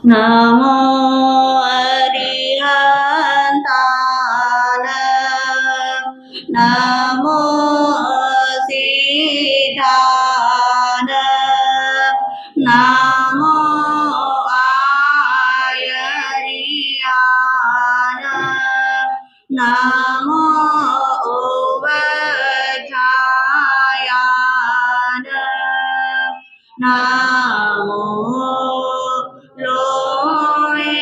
नमो अरिहन्तान नमो सिद्धान नमो आयरियान नमो ओवधायान नमो लोए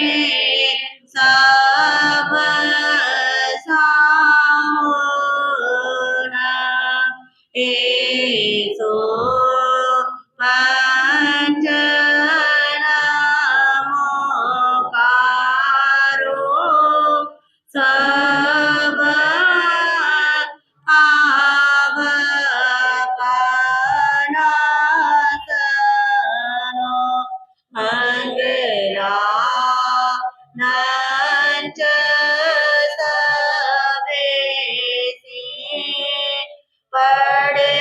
सब सामुन एसो पंच नमोकारो सब आवकानासनो मंगला नंच सवेसी पड़े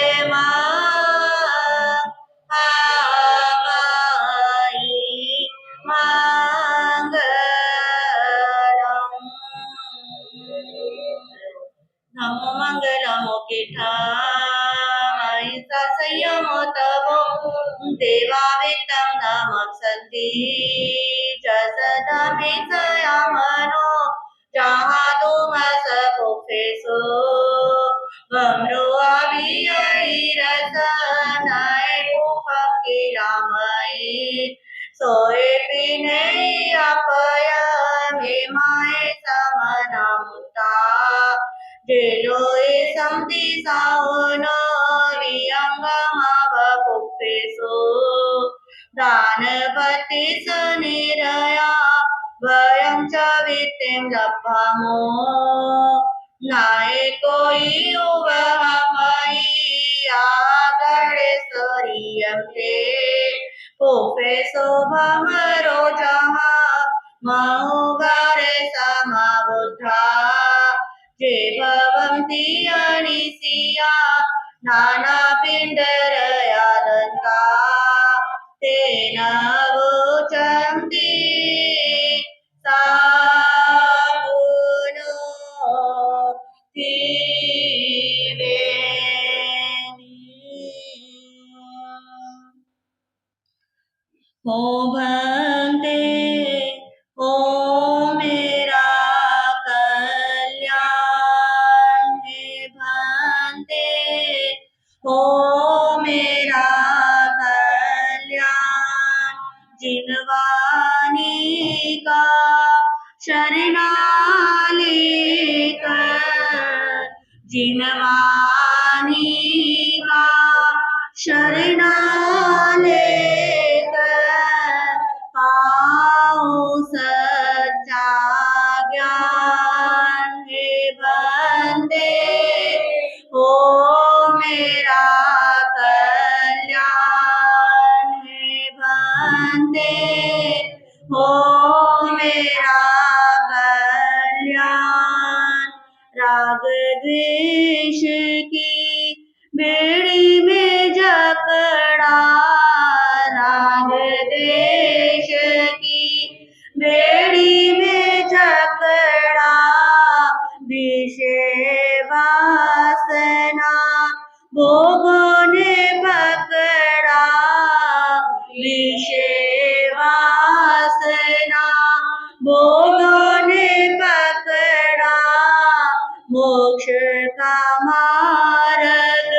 हवाई मंगलम नमो मंगलमो कीठाई संयमो तवो देवावितं नमस्सन्ति जसदमि सयामनो जहाँ तुम सपुफेसो वम्रो अभियैरसनाय कुफकिरामयि सोए पिने अपया हिमाय समनमुता जेलोए समति साउनो वियंगमवपुफेसो दानपति सुनिरया वयं च वित्तिं लब्धामो नाय कोई उवहमयि आगणेश्वरीयन्ते पुफेसो भमरो जहा महुगारे समबुद्धा जे भवन्ति अनिसिया नानापिण्डरया दन्ता तेन वोचन्ति सावुनो हो भंते हो मेरा कल्याण हे भंते हो मेरा कल्याण जिनवानी का शरणालेकर जिनवानी का शरणालेकर पाओ सच्चा ज्ञान हे बंदे हो मेरा कल्याण हे बंदे हो मेरा कल्याण राग द्वेष की बेड़ी में जकड़ा राग द्वेष की बेड़ी में जकड़ा विषय वासना भोगों ने पकड़ा विषय वासना भोगों ने पकड़ा मोक्ष का मार्ग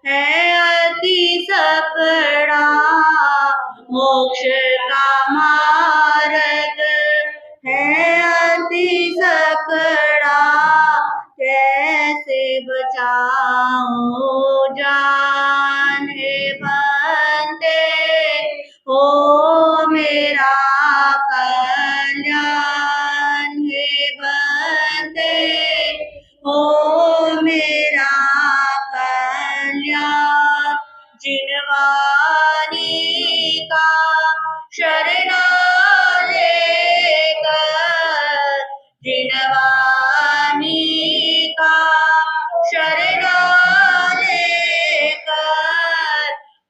है अति सकड़ा मोक्ष का मार्ग है अति सकड़ा कैसे बचाओ जान हे बंदे हो मेरा कल्याण हे बंदे हो मेरा कल्याण जिनवानी का शरणालेकर जिनवानी का शरणालेकर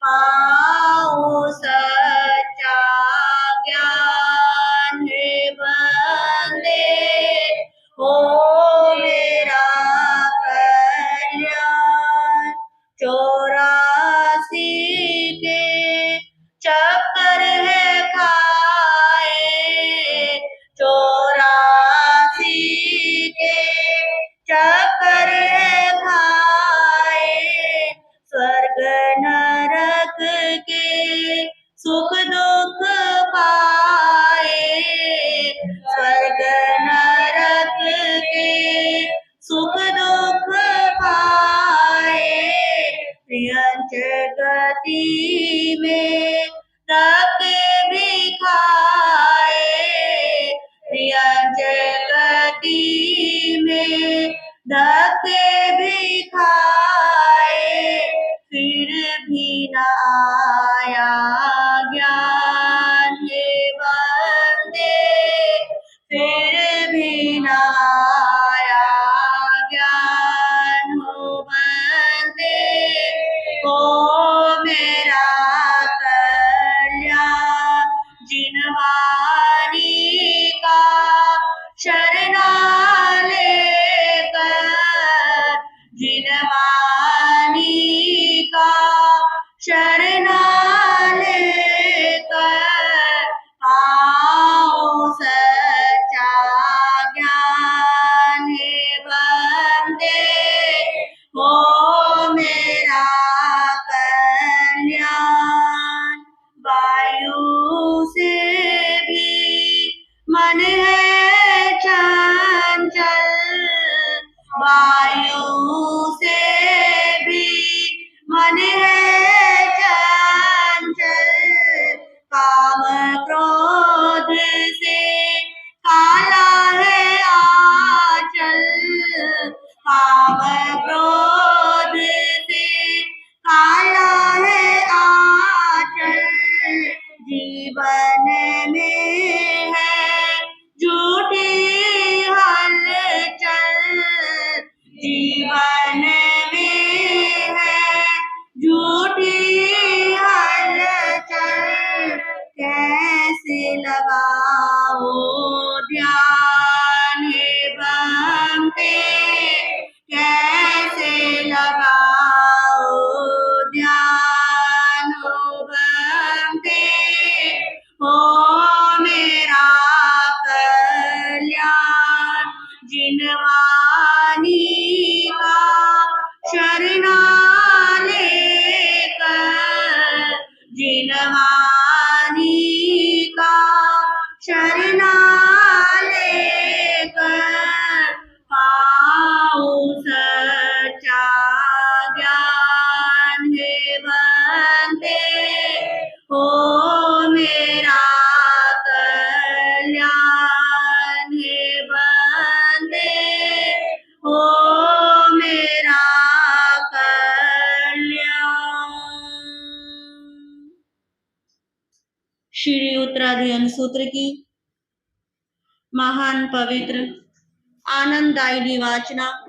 पाओ सच्चा ज्ञान मन है चंचल, वायु से भी मन है चंचल, काम क्रोध से काला है आंचल, काम क्रोध से काला है आंचल, जीवन में है झूठी हलचल, जीवन में है झूठी हलचल, कैसे लगाओ ध्यान हे बंदे, कैसे लगाओ ध्यान हो बंदे, हो मेरा कल्याण जिनवानी का शरणा लेकर, जिनवानी का शरणा लेकर, पाऊं सच्चा ज्ञान हे बंदे, हो मेरा कल्याण हे बंदे, हो मेरा कल्याण। श्री उत्तराधियन सूत्र की महान पवित्र आनंददायी वाचना,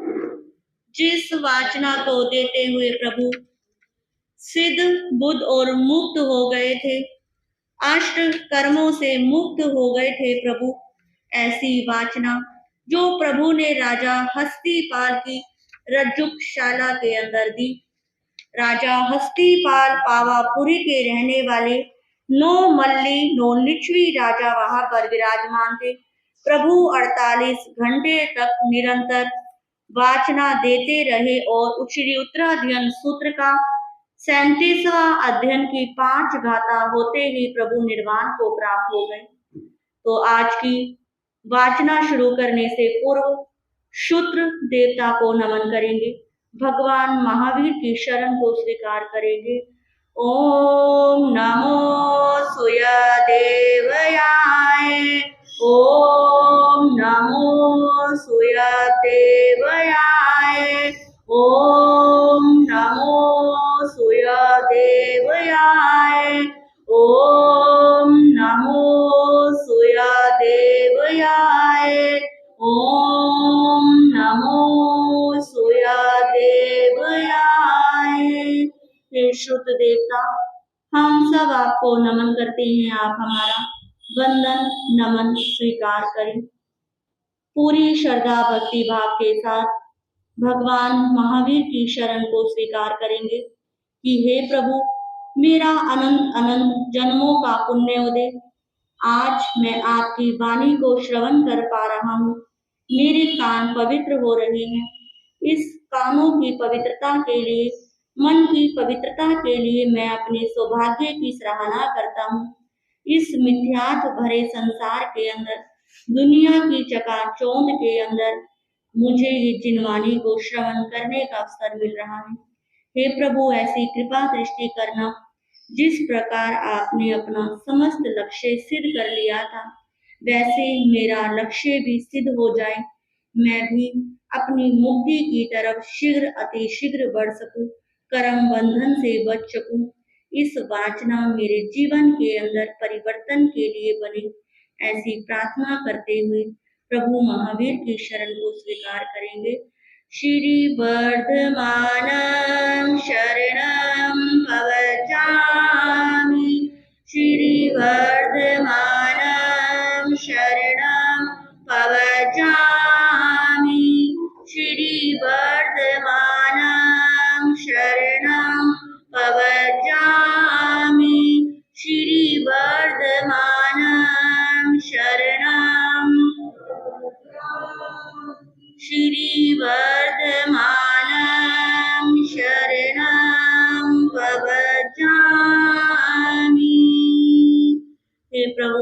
जिस वाचना को देते हुए प्रभु सिद्ध बुद्ध और मुक्त हो गए थे, अष्ट कर्मों से मुक्त हो गए थे प्रभु। ऐसी वाचना जो प्रभु ने राजा हस्तिपाल की रज्जुकशाला के अंदर दी। राजा हस्तिपाल पावापुरी के रहने वाले नौ मल्ली नौ लिच्छवी राजा वहां पर विराजमान थे। प्रभु 48 घंटे तक निरंतर वाचना देते रहे और श्री उत्तराधियन सूत्र का 37वां अध्ययन की 5 गाथा होते ही प्रभु निर्वाण को प्राप्त हो गए। तो आज की वाचना शुरू करने से पूर्व शूद्र देवता को नमन करेंगे, भगवान महावीर की शरण को स्वीकार करेंगे। ओम नमो सूर्यदेवाय, ओम नमो सूर्यदेवाय, ओम नमो सूर्यदेवाय, ओम नमो सूर्यदेवाय, ओम नमो सूर्यदेवाय। हे शुद्ध देवता, हम सब आपको नमन करते हैं, आप हमारा वंदन नमन स्वीकार करें। पूरी श्रद्धा भक्ति भाव के साथ भगवान महावीर की शरण को स्वीकार करेंगे कि हे प्रभु, मेरा अनंत अनंत जन्मों का पुण्योदय, आज मैं आपकी वाणी को श्रवण कर पा रहा हूँ। मेरे कान पवित्र हो रहे हैं। इस कानों की पवित्रता के लिए, मन की पवित्रता के लिए मैं अपने सौभाग्य की सराहना करता हूँ। इस मिथ्यात्व भरे संसार के अंदर, दुनिया की चकाचौंध के अंदर मुझे ये जिनवाणी को श्रवण करने का अवसर मिल रहा है। हे प्रभु, ऐसी कृपा दृष्टि करना, जिस प्रकार आपने अपना समस्त लक्ष्य सिद्ध कर लिया था, वैसे मेरा लक्ष्य भी सिद्ध हो जाए, मैं भी अपनी मुक्ति की तरफ शीघ्र अति शीघ्र बढ़ सकूं, कर्म बंधन से बच सकूं। इस वाचना मेरे जीवन के अंदर परिवर्तन के लिए बने, ऐसी प्रार्थना करते हुए प्रभु महावीर की शरण को स्वीकार करेंगे। श्री वर्धमानं शरणं प्रवचामि, श्री वर्धमानं शरणं प्रवचामि, श्री वर्धमानं शरणं प्रवचामि, श्री वर्धमानं शरणं, श्री वर्धमानं शरणं प्रवचामि। हे प्रभु,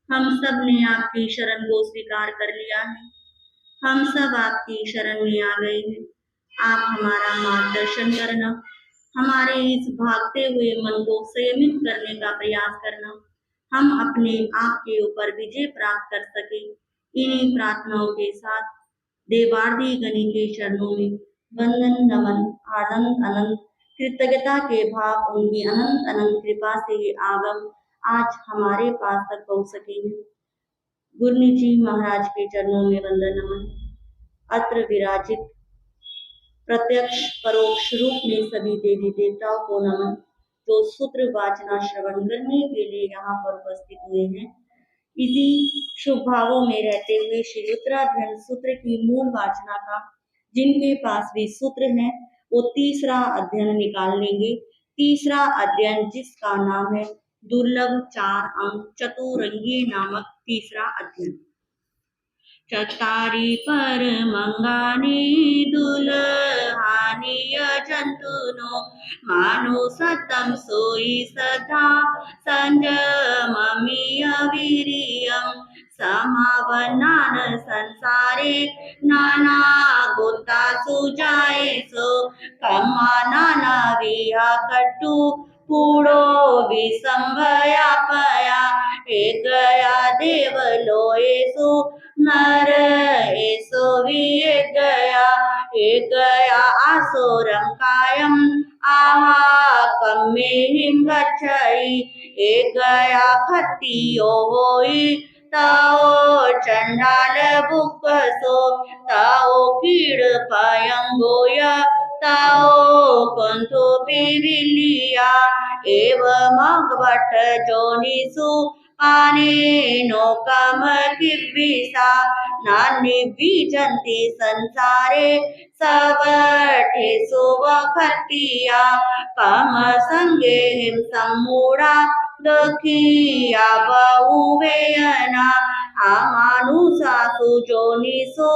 हम सब ने आपकी शरण को स्वीकार कर लिया है। हम सब आपकी शरण में आ गए हैं। आप हमारा मार्गदर्शन करना, हमारे इस भागते हुए मन को संयमित करने का प्रयास करना, हम अपने आप के ऊपर विजय प्राप्त कर सके। इन्हीं प्रार्थनाओं के साथ देवार्दी गणि के चरणों में वंदन नमन आनंद अनंत कृतज्ञता के भाव उनकी अनंत अनंत कृपा से ये आगम आज हमारे पास तक पहुंच सकेंगे। गुरु जी महाराज के चरणों में वंदन नमन। अत्र विराजित प्रत्यक्ष परोक्ष रूप में सभी देवी देवताओं को नमन, जो सूत्र वाचना श्रवण करने के लिए यहाँ पर उपस्थित हुए हैं। इसी शुभ भावों में रहते हुए श्री उत्तराध्ययन सूत्र की मूल वाचना का जिनके पास भी सूत्र है वो तीसरा अध्ययन निकाल लेंगे। तीसरा अध्ययन जिसका नाम है दुर्लभ 4 अंक चतुरंगी नामक तीसरा अध्ययन। चतारी पर मंगानी दुल्हानी जंतुनो मानो सतम सोई सदा संजममीय वीरियम समावनान संसारे नाना गोता सुजाए सो कम्मा नाना विहा कट्टु कूड़ो विसंभया पया एक गया देव लोएसु नर एसो एक गया आसोरं कायम आहा कम्मे हिम गच्छई एक गया खत्तियो होई ताओ चंडाल बुक्कसो ताओ कीड़ पयंगोय ताओ कंथो पिविलिया एव मगवट जोनिसु आने नो काम किबिसा नानी बीजंती संसारे सवठे सुवखतिया काम संगे हिम सम्मूढ़ा दखिया बहुवेयना आमानुषा सुजोनिसु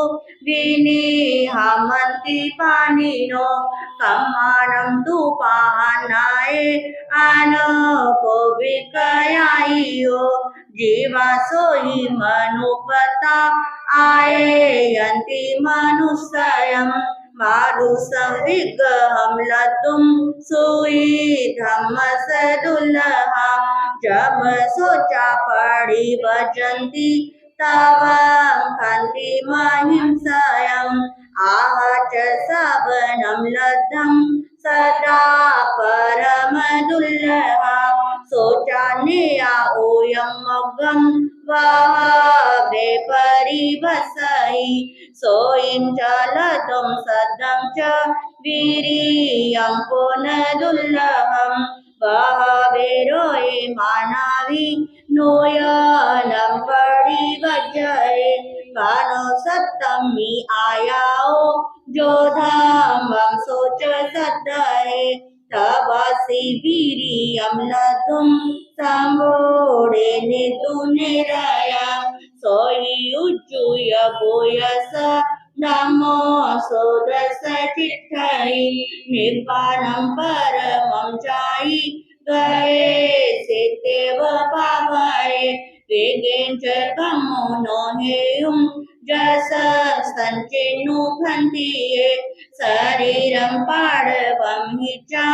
विनी हमंती पानिनो कम्मानं तु पानाए अनपोविकयाइयो जीवा सोई मनुपता आए यंती मनुष्ययं मारु संविग्रहं लद्दुं सुई धम्मस दुल्लहा जम सोचा पड़ी भजन्ति तव खन्ति महिंसयम् आह च सवनं लद्धं सदा परम दुल्लहा सोचान्या ओयं मग्गं वहवे परिवसई सोयं चलतं सदं च वीर्यं पुनर्दुर्लभं बहवे रोये मानवी नोयनं परिवजये कानो सत्तम मी आयाओ जो धम्मं सोच सदये तवासी वीर्यं लद्धुं संबोधे नितुनिरया सोई उज्जुय भूयस नमो सोदस चिट्ठई निब्बानं परमं चाई गए सेतेव पावये वेगेन च कमो नो हेयुं जस संचिनु खन्तिये शरीरं पाडवं हिचा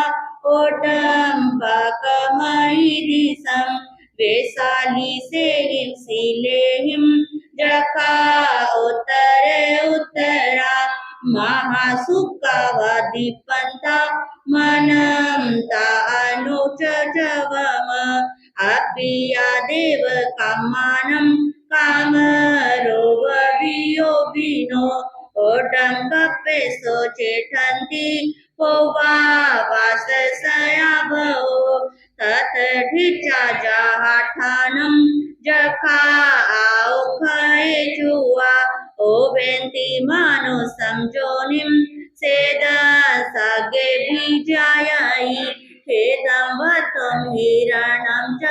ओटं पाकमहिदिशं वेसाली सेहिं सीलेहिं जखा उत्तरे उत्तरा महासुखावदीपन्ता मनं ता अनुचचवम अपिया देव कामानं कामरोग वियोगिनो ओडं कप्पे सोचेठन्ति पोवा वाससया भवो ततठिचा जहाठानं जखा आउखये जुआ ओवेन्ति मानुषं जोनिं सेदा सगे बीजायि खेदं वतं हिरणं च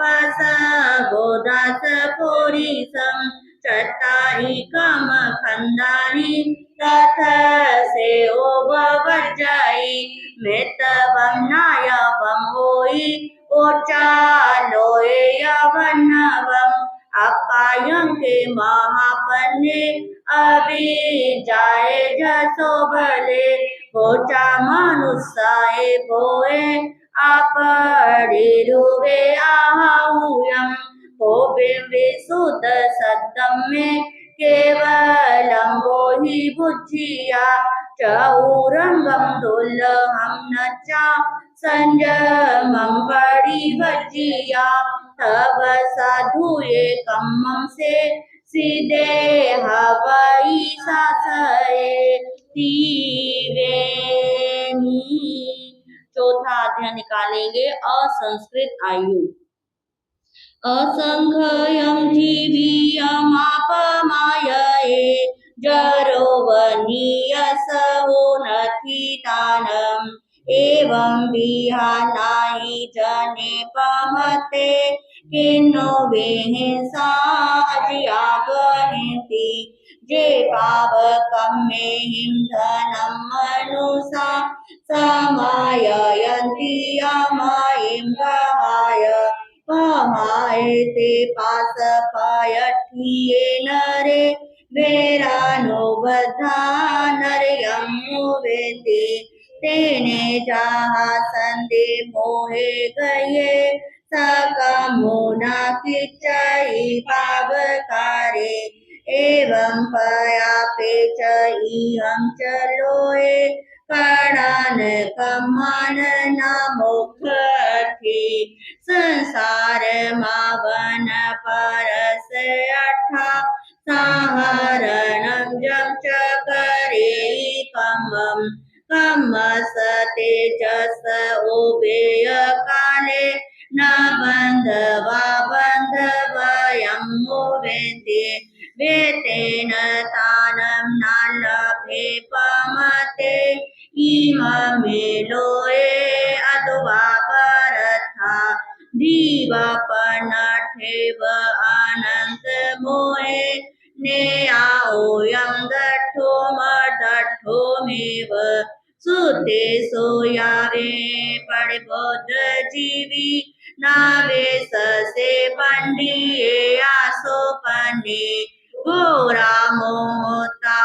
पसगोदास पोरिसं चत्तारि कामखण्डानि तथा से ओवज्जयि मेतवं नायवं होई ओचालोय यवन्नवं के महापन्ने अभी जाए जसो भले पोचा मनुष्य भोए आपड़ी रुवे आहूयम हो विशुद्ध सत्तम में केवलम वो ही बुझिया चौरंगम दुल्लहम नचा संजमम पड़ी भजिया तब साधु ये कम्मम से सीधे हवाई सासरे तीवेनी। चौथा अध्याय निकालेंगे असंस्कृत आयु। असंख्यं जीवियमापमायये जरोवनीयसहो नथितानम् एवं विहानाहि जने पमते किन्नो वेहिंसा अजियागहिति जे पावकं मेहिं धनं मनुषा समाययन्ति अमायिं गहाय पमायते पासपायठिये नरे वेरानो बद्धा नरयं मुवेति तेने जहा संदे मोहे गये सकमुना किचई पावकारे एवं पयापे च इहं चलोए कणान कमान नामोखी संसार मावन परस अठा साहरणं जं च करे कमं कमस तेजस उभेय काले न बंधवा बंधवयं मुवेति वेतेन तानं न लभे पमते इममेलोए अद्वा परथा दीवापनठेव अनंत मोहे नेयाओयं दठो मदठोमेव सुते सोयावे पड़बोध जीवी नावे ससे पंडिये आसो पन्ने घोरा मोहता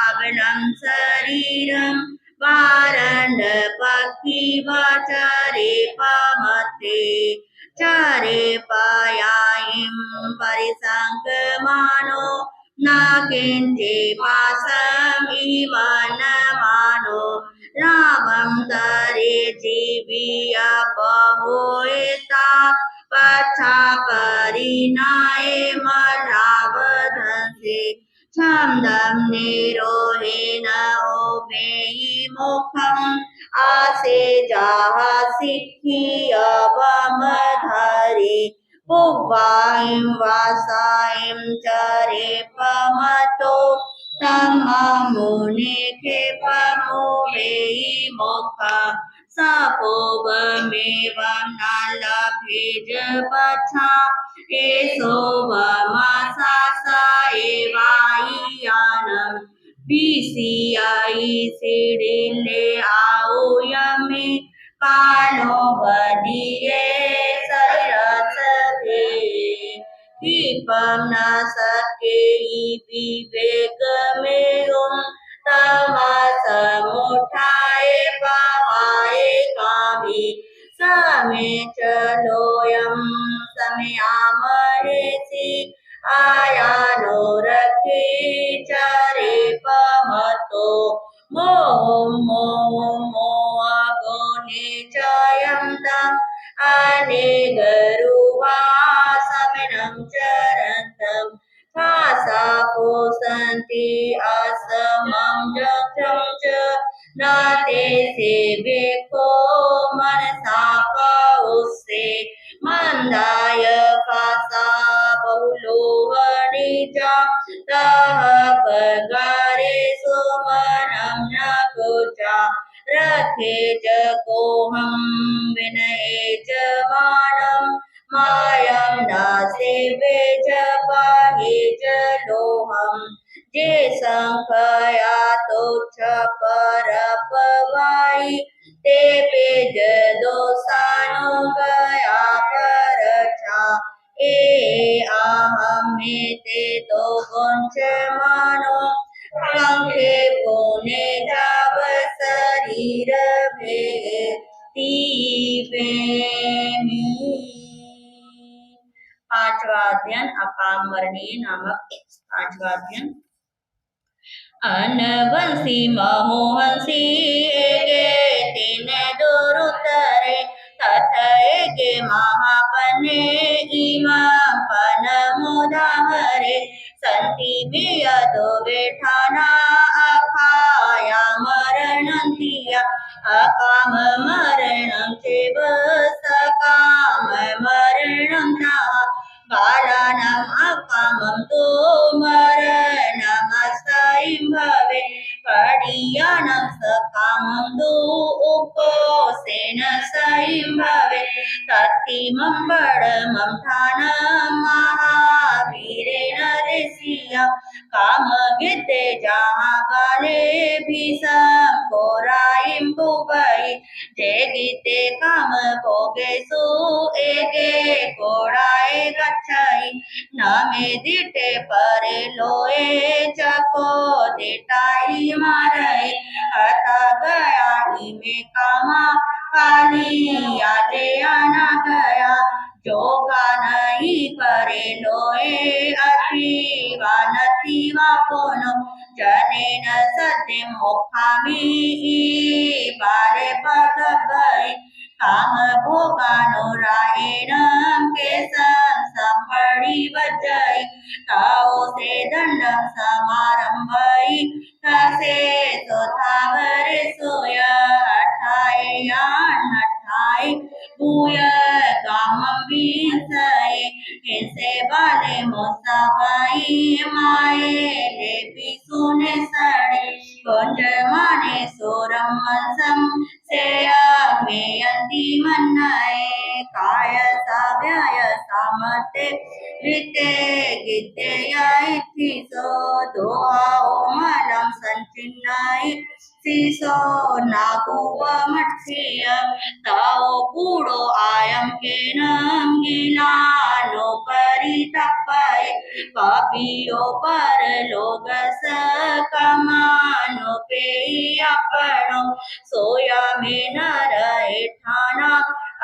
अबलं शरीरं वारंड पक्षी वाचरे पमते चरे पायायिं परिसंकमानो न किंचे पासमिव न मानो लाभं करे जीविय बहुता पच्छा परिणाये मलावधसे छन्दं निरोहेण ओमेयि मुखम् आसे जाहा सिक्खी अवमधारे पुवायं वासायं चरे पमतो तममुने खेपमुवेयि मोखा सपोवमेवं न लभेज पच्छा एसो वमसासा एवायियानं बीसियाई सिडिले आउयमे कालो बदिये सरसभे दीपं न सके विवेक में तमसमुठाए पहाए कामी समे चलोयं समयामरेसि आयानो रखे चरे पमतो मोह गोने चयं तम् अनेगरुवा समनं चरन्तं भासा पोसन्ति असमं जक्षं च न ते सेवेको मनसा पौसे मंदाय फासा बहुलो वणिजा तह पगारे सुमनं न कुचा रखे च कोहं विनये च मानं मायं न सेवे च पाहि च लोहं जे संखया तोच्छ परपवाई ते पेज दोषानुगया परचा ए आहमे ते तो गुंच मानो पंखे पोने जाव शरीर भेती प्रेमी। पांचवा अध्ययन अकाम वर्णीय नामक। पांचवा अध्ययन अनवंशी महोहंसी एगे तीन दुरुतरे तथ एगे महापने इमा पन मुदाहरे संति बियदो वेठाना अखाया मरणंतिया अकाम मरणं चेव सकाम मरणं ता बालानाम् अकामं तो मरणमस्थायिं भवे पडियानं सकामं तो उपोसेन स्थायिं भवे तत्तिमं बडमं ठानं महावीरेण देशीय कामगिते जहाँ बाले भीषम कोराइं भुवै जे गीते काम भोगे सु एगे कोड़ाए गच्छाई न मे दिटे परे लोए चको दिटाई मारे हता गया ही में कामा काली आजे आना गया जोगा नहीं परे लोए अतीवा नतीवा पोनो जनेन सत्य मोखामी बारे पद भई काम भोगानुरायेण केशं संपड़ी वज्जै ताओ से दंडं समारंभै तसे सोथावरे सोय अठाई भूय कामं विंसै इनसे बाले मोसाबाई माए लेपी सुने सड़े कुंज माने सोरम मनसम सेया मेयंती मन्नाए काय साव्याय सामते विते गिद्देया इत्थिसो दोहाओ मलं संचिन्नाय सीसो नागुव मत्सिय ताओ पूडो आयम केनम गिलानो परितप्पय पापियो पर लोग सकमानो पेयपणो सोया में नर एठाना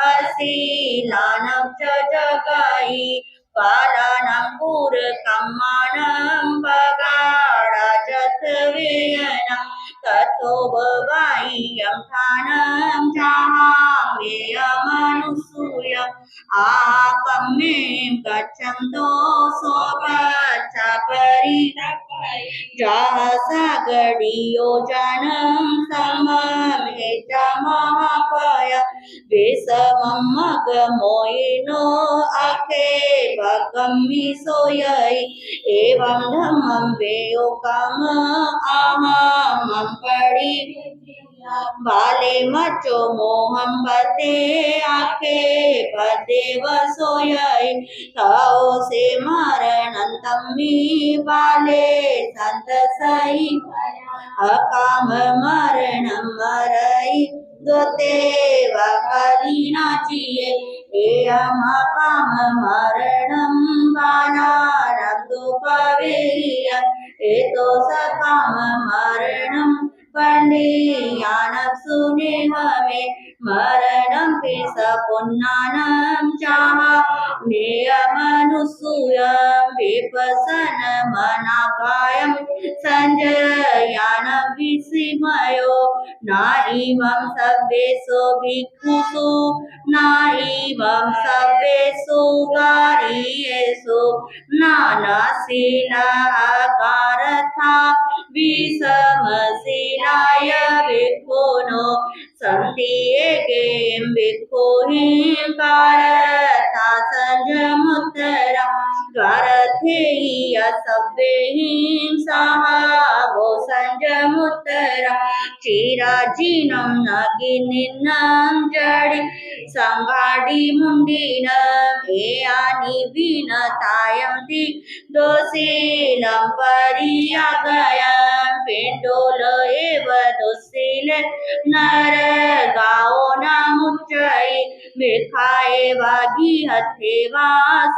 असीलानं च जगाई पालानं पुर कम्मानं बगाड़ा जतवेयना ततो बवाय्यं ठानं जहाँ वेयमनुसूय आकम्में गच्छन्तो सोपच्चा परितप्पय जहाँ सागडियो जानं सममेता महापय विषमं मगमोयिनो अखे भगम्मि सोयै एवं धम्मं वेयो काम अहमं पड़ी बाले मचो मोहम बते आखे बदेव सोयै ताओ से मरणंतं मी बाले संत सही अकाम मरणं मरै दोते वकलीना चिये एयम अकाम मरणं बालानं दुपवेय एतो सकाम मरणं पंडियानं सुनेहमे मरणं पिस पुन्नानं चाहा नेयमनुसूयं विपसन मनागायं संजयानं विस्मयो नाइमं सव्येषु भिक्षुषु नाइमं सव्येषु गारियेषु नानाशीला आकारथा विषमशीलाय भिक्षुनो सन्ति एकें भिक्षुहिं कारथा संजमुत्तरा कारथेय सव्येहिं सहावो संजमुत्तरा चिराजीनं नगिनिनं जडि संगाडि मुंडिनं एयानि विनतायन्ति दोषीलं परियागयं पिण्डोल एव दोषील नर गाओ नामुच्चै भिखाए वागी हथे वा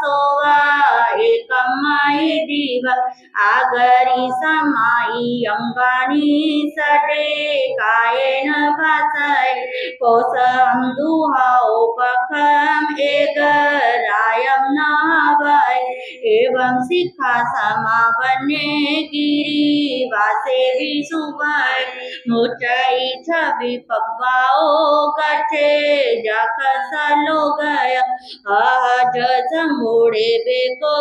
सोवा एकम समाये दिव आगरी समाई अंगानी सडे कायेन भासय कोसम दुहाओ पखम एगरायम नावय एवं शिखा समावने गिरी वासे विसुभय मुचई छवि पब्बाओ गठे जख सलो गय आज जमुड़े बेको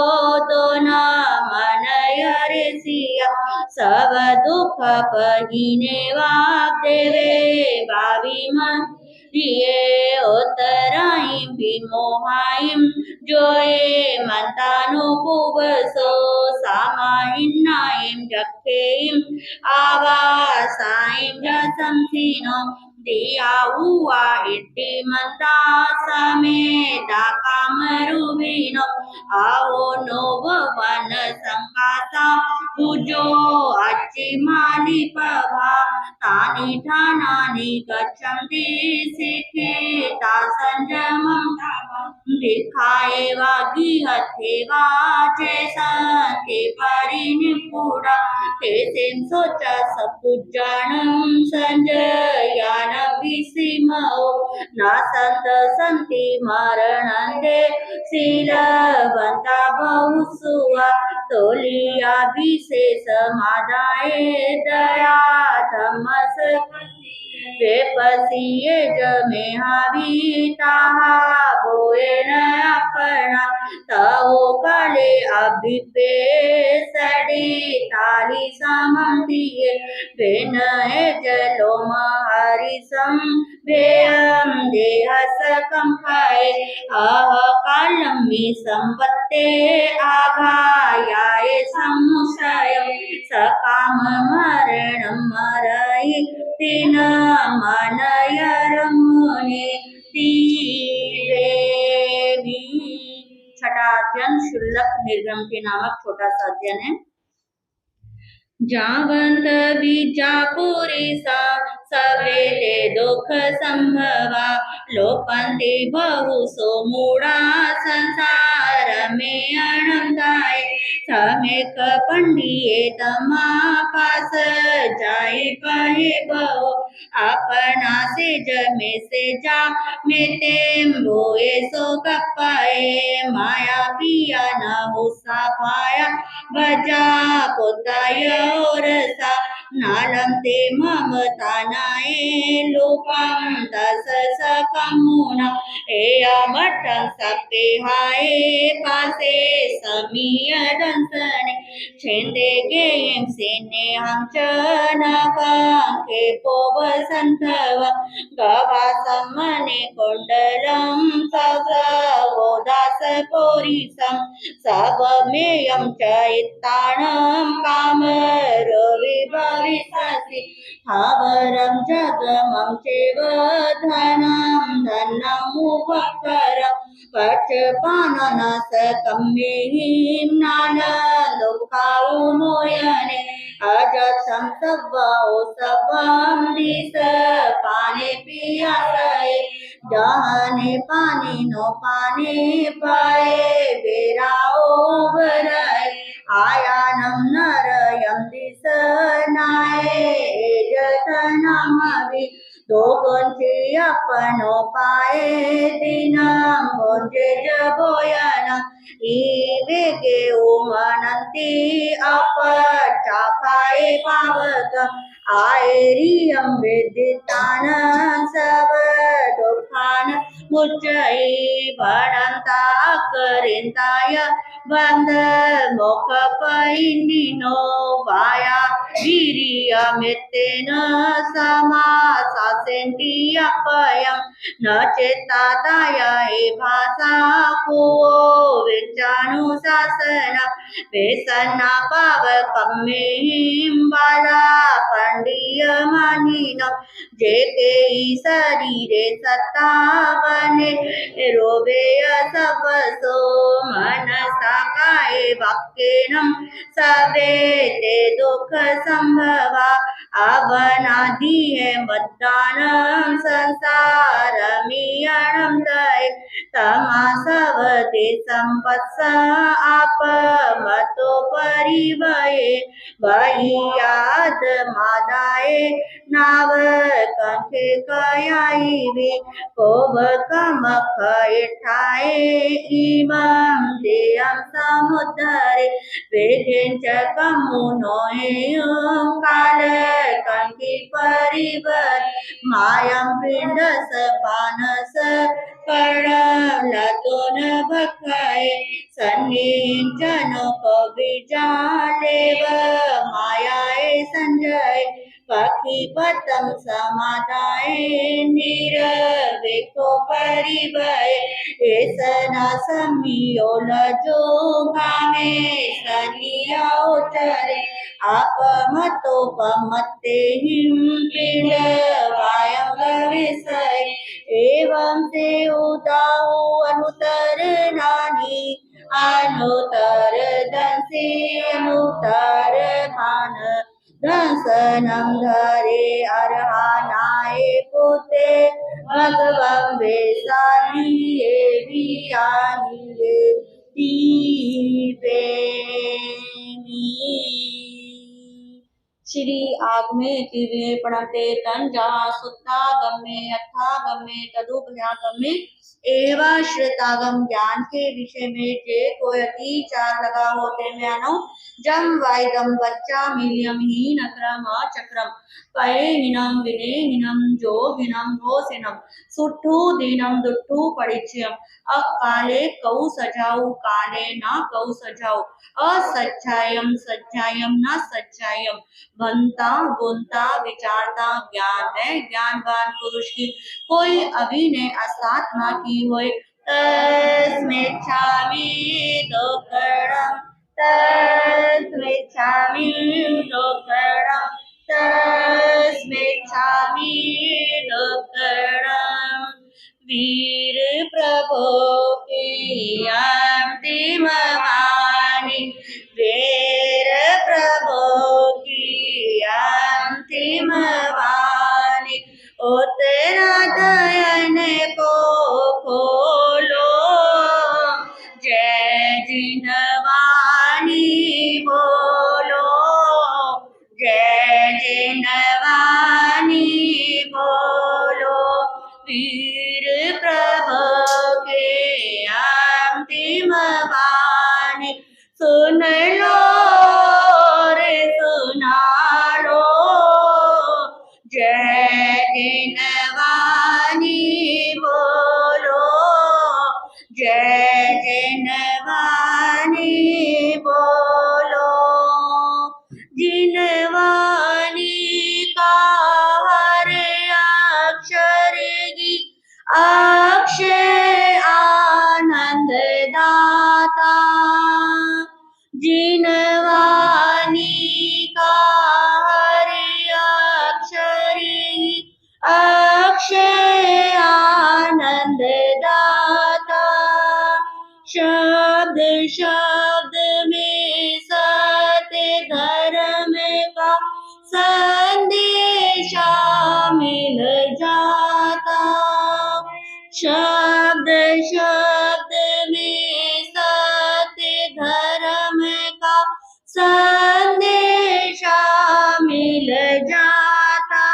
दोना मनय रे सिया सब दुख पहिने वाग देवे बावी मन दिए उतराई विमोहाइम जोए मंतानु कुबसो सामाइनाइम जखेइम आवासाइम जसंसिनो दिया हुआ इति मंता समेता कामरुविनो आओ नोव वन संकासा पूजो अच्छी माली पवा तानि ठानानि गच्छन्ति सिखेता संजमं दिखाए वागी हथे वाचे सते परिनिपुड़ा तेसें सोचा सपुजनम संजयान विसिमो न संत संति मरणंदे शीलवंता बहुसुआ तोलिया विशेष मादाए दया तमस वेपसिये जमे हाविताहा बोए न अपना ताओ काले अभिपे सड़ी ताली समंतिये वेन जलो महरिसम भेयम देहस कम खाए आह कालमी संपत्ते आघायाए समुषय सकाम मरण मरई तीन मनय रमुने तीरे भी। छठा अध्ययन शुल्लक निर्गम के नामक छोटा सा अध्ययन है। जावंत बीजापुरी सा सवेले दुख संभवा लोपंते बहु सो मूढ़ा संसार में अनंताय समेक पंडिये तमा पास जाई पहे बहु अपना से जमे से जा मेते बोए सो कपाए माया पिया न हुसा पाया बजा पोताय और सा नालम ते ममता नाए लोकम दस सकमुना एया मठं सपे हाए पासे समीय दंसने छेंदे गेयम सेने हंचना के पोव संतव गवा सम्मने कुंडलम सगवोदास पोरिसम सबमेयं चैताणं कामरविभविष्यसि हावरं जगमं चैव धनं धनं उपकरं पचपाननसकं मेहिं नानलोकाउमोयने अजतं सव्वो सव्वं दिस पाने पियासये दहने पानी नो पाने पाए बेराओ बराए आयानम नरयम दिस नाए जतनमवि दोगोंचे अपनो पाए दिनम गोंचे जबोयन इवेगे उमनंती अपचापाए पावक आयरियम विदितान सब दुखान मुच्चई भणंता करिंताय बंद मोख पैनिनो वाया वीर्य मितेन समासासेंति अपयं न चेतादाय भाषा को विचानुशासन वेसना पावकं मेहिं बाला पंडिय मानिनो जेके शरीरे सत्ता बने रोबेय सबसो मनसा काये वाक्येनं सबे ते दुख संभवा अवनादि है मद्दानं संसारमियणं दय तमासवते संपत्स आप मतो परिवये वही याद मादाए नाव कंखे कयाई वे कोब कमख ठाए इमं देयं समुद्रे वेगें च कमुनोए काल कंठी परिवर मायं पिंडस पानस कर्णलतोन भखाए सन्निजनो कविजालेव मायाए संजय पक्षी पतंग समादाय निरवेको परिवय ऐसना समियोल जो गामे सनिया उचरे आप मतो पमते हिम पिंड वायं विषय एवं से उदाहु अनुतर नानी अनुतर दंसे अनुतर भान दंसनं धरे अर्हानाए पुते भगवं वेसालिए वियाहिए दीपे श्री आगमे दिव्ये प्रणते तंजा सुत्तागमे अथागमे तदुभयागमे एवं श्रुतागम ज्ञान के विषय में जे कोई अतिचार लगा होते म्यानो जम वाइदम बच्चा मिलियम हीन अक्रम चक्रम पये हिनम विने हिनम जो हिनम घोषिनम सुट्ठू दीनम दुट्ठू परिचयम अकाले कौ सजाऊ काले न कौ सजाऊ असच्चायम सच्चायम न सच्चायम बनता बुनता विचारता ज्ञान है ज्ञानवान पुरुष की कोई अभिनय असाधना की होए तस्मेच्छामि दोकरणं तस्मेच्छामि दोकरणं तस्मेच्छामि दोकरणं वीर प्रभो की अंतिम वाणी वीर प्रभो की अंतिम वाणी ओ तेरा दयन को खोलो जय जिनवाणी बोलो जय जिनवाणी बोलो वीर प्रभु के अंतिम वाणी सुन लो रे सुना लो जय जिनवाणी बोलो जय जिनवाणी बोलो जिनवाणी का हर अक्षर की अक्षय आनंद दाता जिनवाणी का हर अक्षर अक्षय आनंद दाता शब्द शब्द में सत्य धर्म का संदेशा मिल जाता शब्द शब्द में सत्य धर्म का संदेशा मिल जाता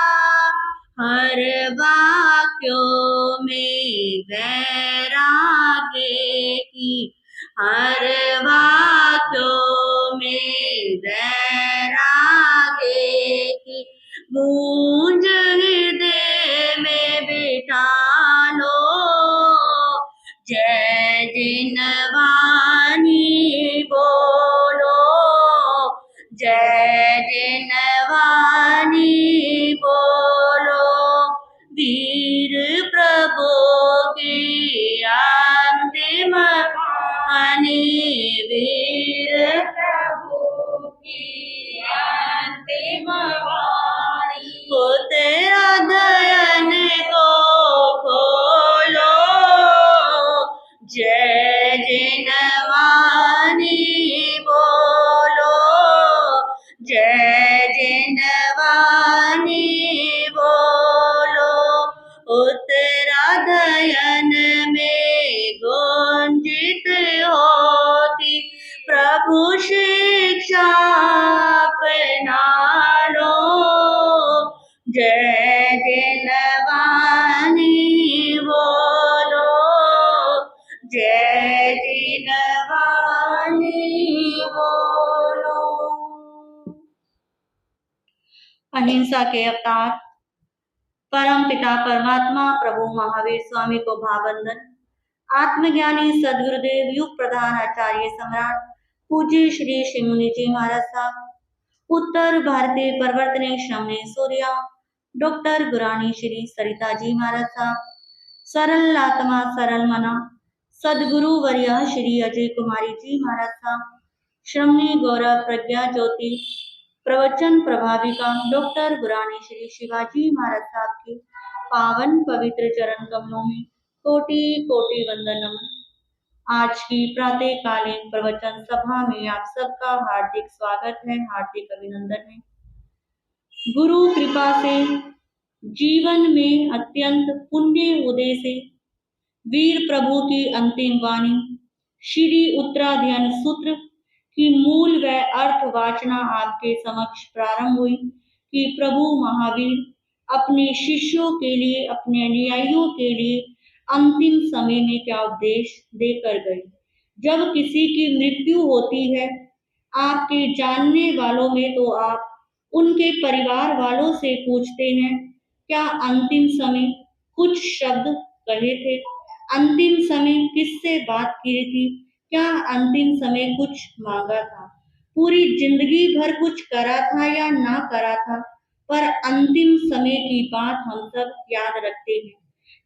हर वाक्यों में वैराग्य की हर वाक्यों में वैराग्य की गूंज हृदय में बिठा लो जय जिनवाणी बोलो जय जिनवाणी बोलो वीर प्रभु की अंतिम वाणी वीर प्रभु की अंतिम वाणी को तेरा दयन को खोलो जय जिनवाणी बोलो जय जिनवाणी बोलो उत्तराधयन में गुंजित होती प्रभु शिक्षा अपना लो, जय जिनवानी बोलो, जय जिनवानी बोलो। अहिंसा के अवतार परम पिता परमात्मा प्रभु महावीर स्वामी को भाववंदन। आत्मज्ञानी सदगुरुदेव युग प्रधान आचार्य सम्राट पूज्य श्री शिमुनि जी महाराज साहब, उत्तर भारतीय परिवर्तनीय श्रमणी सूर्या डॉक्टर गुरानी श्री सरिता जी महाराज साहब, सरल आत्मा सरल मना सदगुरु वर्या श्री अजय कुमारी जी महाराज साहब, श्रमणी गौरव प्रज्ञा ज्योति प्रवचन प्रभाविका डॉक्टर गुरानी श्री शिवाजी महाराज साहब के पावन पवित्र चरण कमलों में कोटि कोटि वंदन नमन। आज की प्रातःकालीन प्रवचन सभा में आप सबका हार्दिक स्वागत है, हार्दिक अभिनंदन है। गुरु कृपा से जीवन में अत्यंत पुण्य उदय से वीर प्रभु की अंतिम वाणी श्री उत्तराध्ययन सूत्र की मूल व अर्थ वाचना आपके समक्ष प्रारंभ हुई कि प्रभु महावीर अपने शिष्यों के लिए, अपने अनुयायियों के लिए अंतिम समय में क्या उपदेश देकर गए। जब किसी की मृत्यु होती है, आपके जानने वालों में तो आप उनके परिवार वालों से पूछते हैं, क्या अंतिम समय कुछ शब्द कहे थे, अंतिम समय किससे बात की थी, क्या अंतिम समय कुछ मांगा था, पूरी जिंदगी भर कुछ करा था या ना करा था, पर अंतिम समय की बात हम सब याद रखते हैं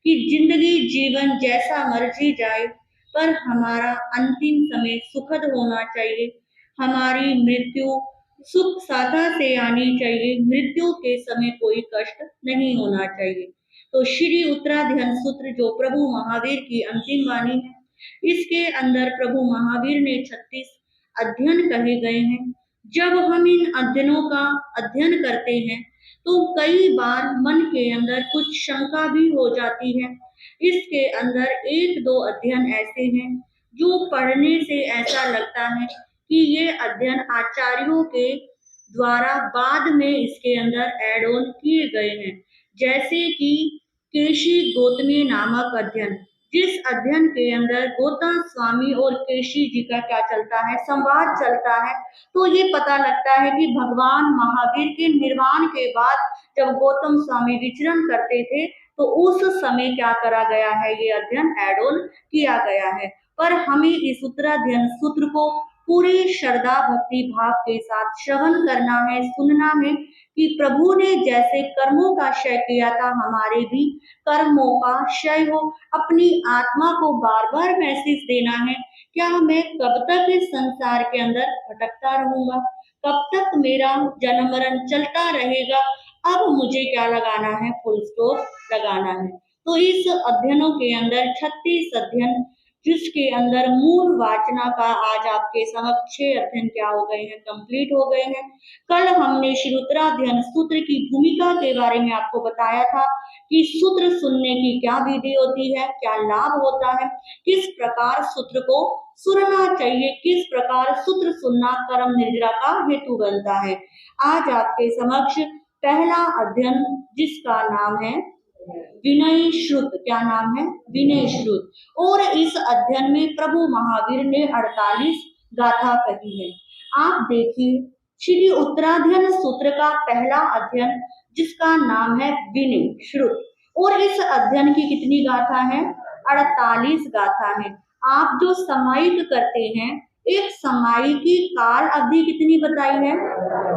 कि जिंदगी जीवन जैसा मर्जी जाए, पर हमारा अंतिम समय सुखद होना चाहिए। हमारी मृत्यु सुख साधा से आनी चाहिए, मृत्यु के समय कोई कष्ट नहीं होना चाहिए। तो श्री उत्तराध्ययन सूत्र जो प्रभु महावीर की अंतिम वाणी है, इसके अंदर प्रभु महावीर ने 36 अध्ययन कहे गए हैं। जब हम इन अध्ययनों का अध्ययन करते हैं तो कई बार मन के अंदर कुछ शंका भी हो जाती है। इसके अंदर एक दो अध्ययन ऐसे हैं जो पढ़ने से ऐसा लगता है कि ये अध्ययन आचार्यों के द्वारा बाद में इसके अंदर एड ऑन किए गए हैं, जैसे कि केशी गौतमी नामक अध्ययन, जिस अध्ययन के अंदर गौतम स्वामी और केशी जी का क्या चलता है, संवाद चलता है। तो ये पता लगता है कि भगवान महावीर के निर्वाण के बाद जब गौतम स्वामी विचरण करते थे तो उस समय क्या करा गया है, ये अध्ययन एड ऑन किया गया है। पर हमें इस उत्तराध्ययन सूत्र को पूरी श्रद्धा भक्ति भाव के साथ श्रवण करना है, सुनना है कि प्रभु ने जैसे कर्मों का क्षय किया था, हमारे भी कर्मों का क्षय हो। अपनी आत्मा को बार बार मैसेज देना है, क्या मैं कब तक इस संसार के अंदर भटकता रहूंगा, कब तक मेरा जन्म मरण चलता रहेगा, अब मुझे क्या लगाना है, फुल स्टॉप लगाना है। तो इस अध्ययनों के अंदर 36 अध्ययन, जिसके अंदर मूल वाचना का आज आपके समक्ष 6 अध्ययन क्या हो गए हैं, कंप्लीट हो गए हैं। कल हमने श्री उत्तराध्ययन सूत्र की भूमिका के बारे में आपको बताया था कि सूत्र सुनने की क्या विधि होती है, क्या लाभ होता है, किस प्रकार सूत्र को सुनना चाहिए, किस प्रकार सूत्र सुनना कर्म निर्जरा का हेतु बनता है। आज आपके समक्ष पहला अध्ययन जिसका नाम है विनय श्रुत, क्या नाम है, विनय श्रुत। और इस अध्ययन में प्रभु महावीर ने 48 गाथा कही है। आप देखिए श्री उत्तराध्ययन सूत्र का पहला अध्ययन जिसका नाम है विनय श्रुत, और इस अध्ययन की कितनी गाथा है, 48 गाथा है। आप जो समायिक करते हैं, एक समायिकी काल अवधि कितनी बताई है,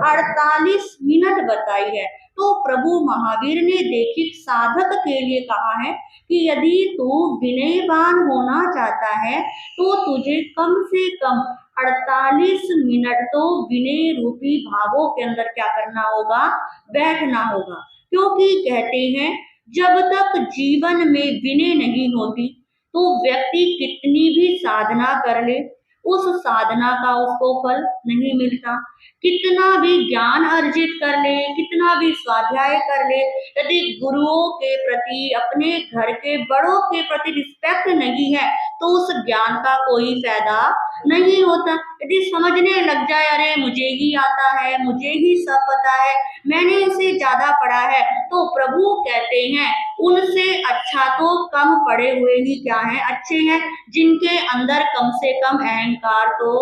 48 मिनट बताई है। तो प्रभु महावीर ने देखिए साधक के लिए कहा है कि यदि तू विनयवान होना चाहता है तो तुझे कम से कम 48 मिनट तो विनय रूपी भावों के अंदर क्या करना होगा, बैठना होगा। क्योंकि कहते हैं जब तक जीवन में विनय नहीं होती तो व्यक्ति कितनी भी साधना कर ले, उस साधना का उसको फल नहीं मिलता। कितना भी ज्ञान अर्जित कर ले, कितना भी स्वाध्याय कर ले, यदि गुरुओं के प्रति, अपने घर के बड़ों के प्रति रिस्पेक्ट नहीं है तो उस ज्ञान का कोई फायदा नहीं होता। यदि समझने लग जाए अरे मुझे ही आता है, मुझे ही सब पता है, मैंने इसे ज्यादा पढ़ा है, तो प्रभु कहते हैं उनसे अच्छा तो कम पढ़े हुए ही क्या है, अच्छे हैं, जिनके अंदर कम से कम अहंकार तो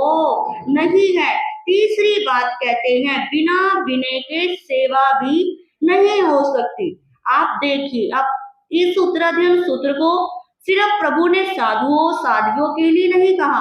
नहीं है। तीसरी बात कहते हैं बिना विनय के सेवा भी नहीं हो सकती। आप देखिए, आप इस उत्तराध्ययन सूत्र को सिर्फ प्रभु ने साधुओं साध्वियों के लिए नहीं कहा,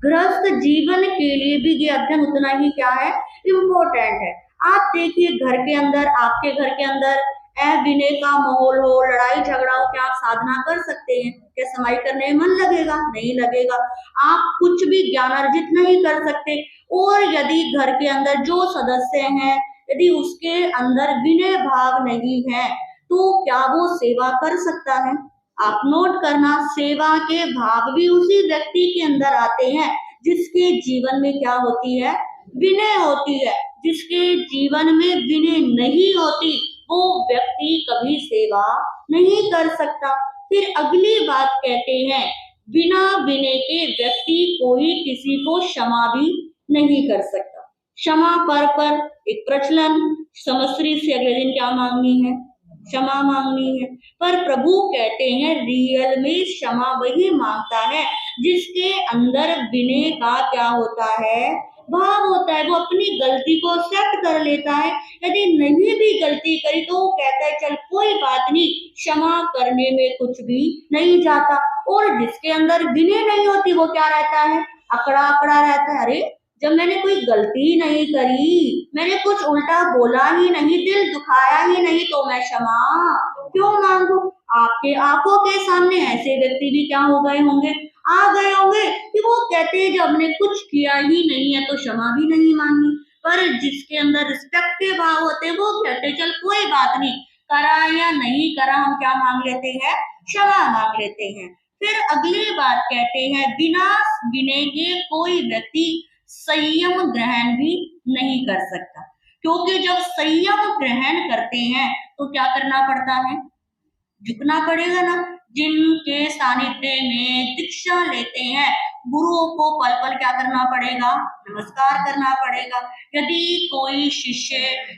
गृहस्थ जीवन के लिए भी ये अध्ययन उतना ही क्या है, इम्पोर्टेंट है। आप देखिए घर के अंदर, आपके घर के अंदर अविनय का माहौल हो, लड़ाई झगड़ा हो, क्या आप साधना कर सकते हैं? क्या समाई करने में मन लगेगा? नहीं लगेगा। आप कुछ भी ज्ञान अर्जित नहीं कर सकते। और यदि घर के अंदर जो सदस्य हैं, यदि उसके अंदर विनय भाव नहीं है तो क्या वो सेवा कर सकता है? आप नोट करना, सेवा के भाव भी उसी व्यक्ति के अंदर आते हैं जिसके जीवन में क्या होती है, विनय होती है। जिसके जीवन में विनय नहीं होती वो व्यक्ति कभी सेवा नहीं कर सकता। फिर अगली बात कहते हैं बिना विनय के व्यक्ति कोई किसी को क्षमा भी नहीं कर सकता। क्षमा पर एक प्रचलन, समश्री से अगले दिन क्या मांगनी है, क्षमा मांगनी है। पर प्रभु कहते हैं रियल में क्षमा वही मांगता है जिसके अंदर विनय का क्या होता है, भाव होता है। वो अपनी गलती को एक्सेप्ट कर लेता है। यदि नहीं भी गलती करी तो वो कहता है चल कोई बात नहीं, क्षमा करने में कुछ भी नहीं जाता। और जिसके अंदर विनय नहीं होती वो क्या रहता है, अकड़ा अकड़ा रहता है। अरे जब मैंने कोई गलती नहीं करी, मैंने कुछ उल्टा बोला ही नहीं, दिल दुखाया ही नहीं, तो मैं क्षमा क्यों मांगू? आपके आंखों के सामने ऐसे व्यक्ति भी क्या हो गए होंगे, आ गए होंगे कि वो कहते हैं जब हमने कुछ किया ही नहीं है तो क्षमा भी नहीं मांगनी। पर जिसके अंदर रिस्पेक्ट के भाव होते हैं वो कहते चल कोई बात नहीं, करा या नहीं करा हम क्या मांग लेते हैं, क्षमा मांग लेते हैं। फिर अगली बात कहते हैं बिना विनय के कोई व्यक्ति संयम ग्रहण भी नहीं कर सकता। क्योंकि जब संयम ग्रहण करते हैं तो क्या करना पड़ता है, झुकना पड़ेगा ना। जिनके सानिध्य में दीक्षा लेते हैं गुरुओं को पल पल क्या करना पड़ेगा, नमस्कार करना पड़ेगा। यदि कोई शिष्य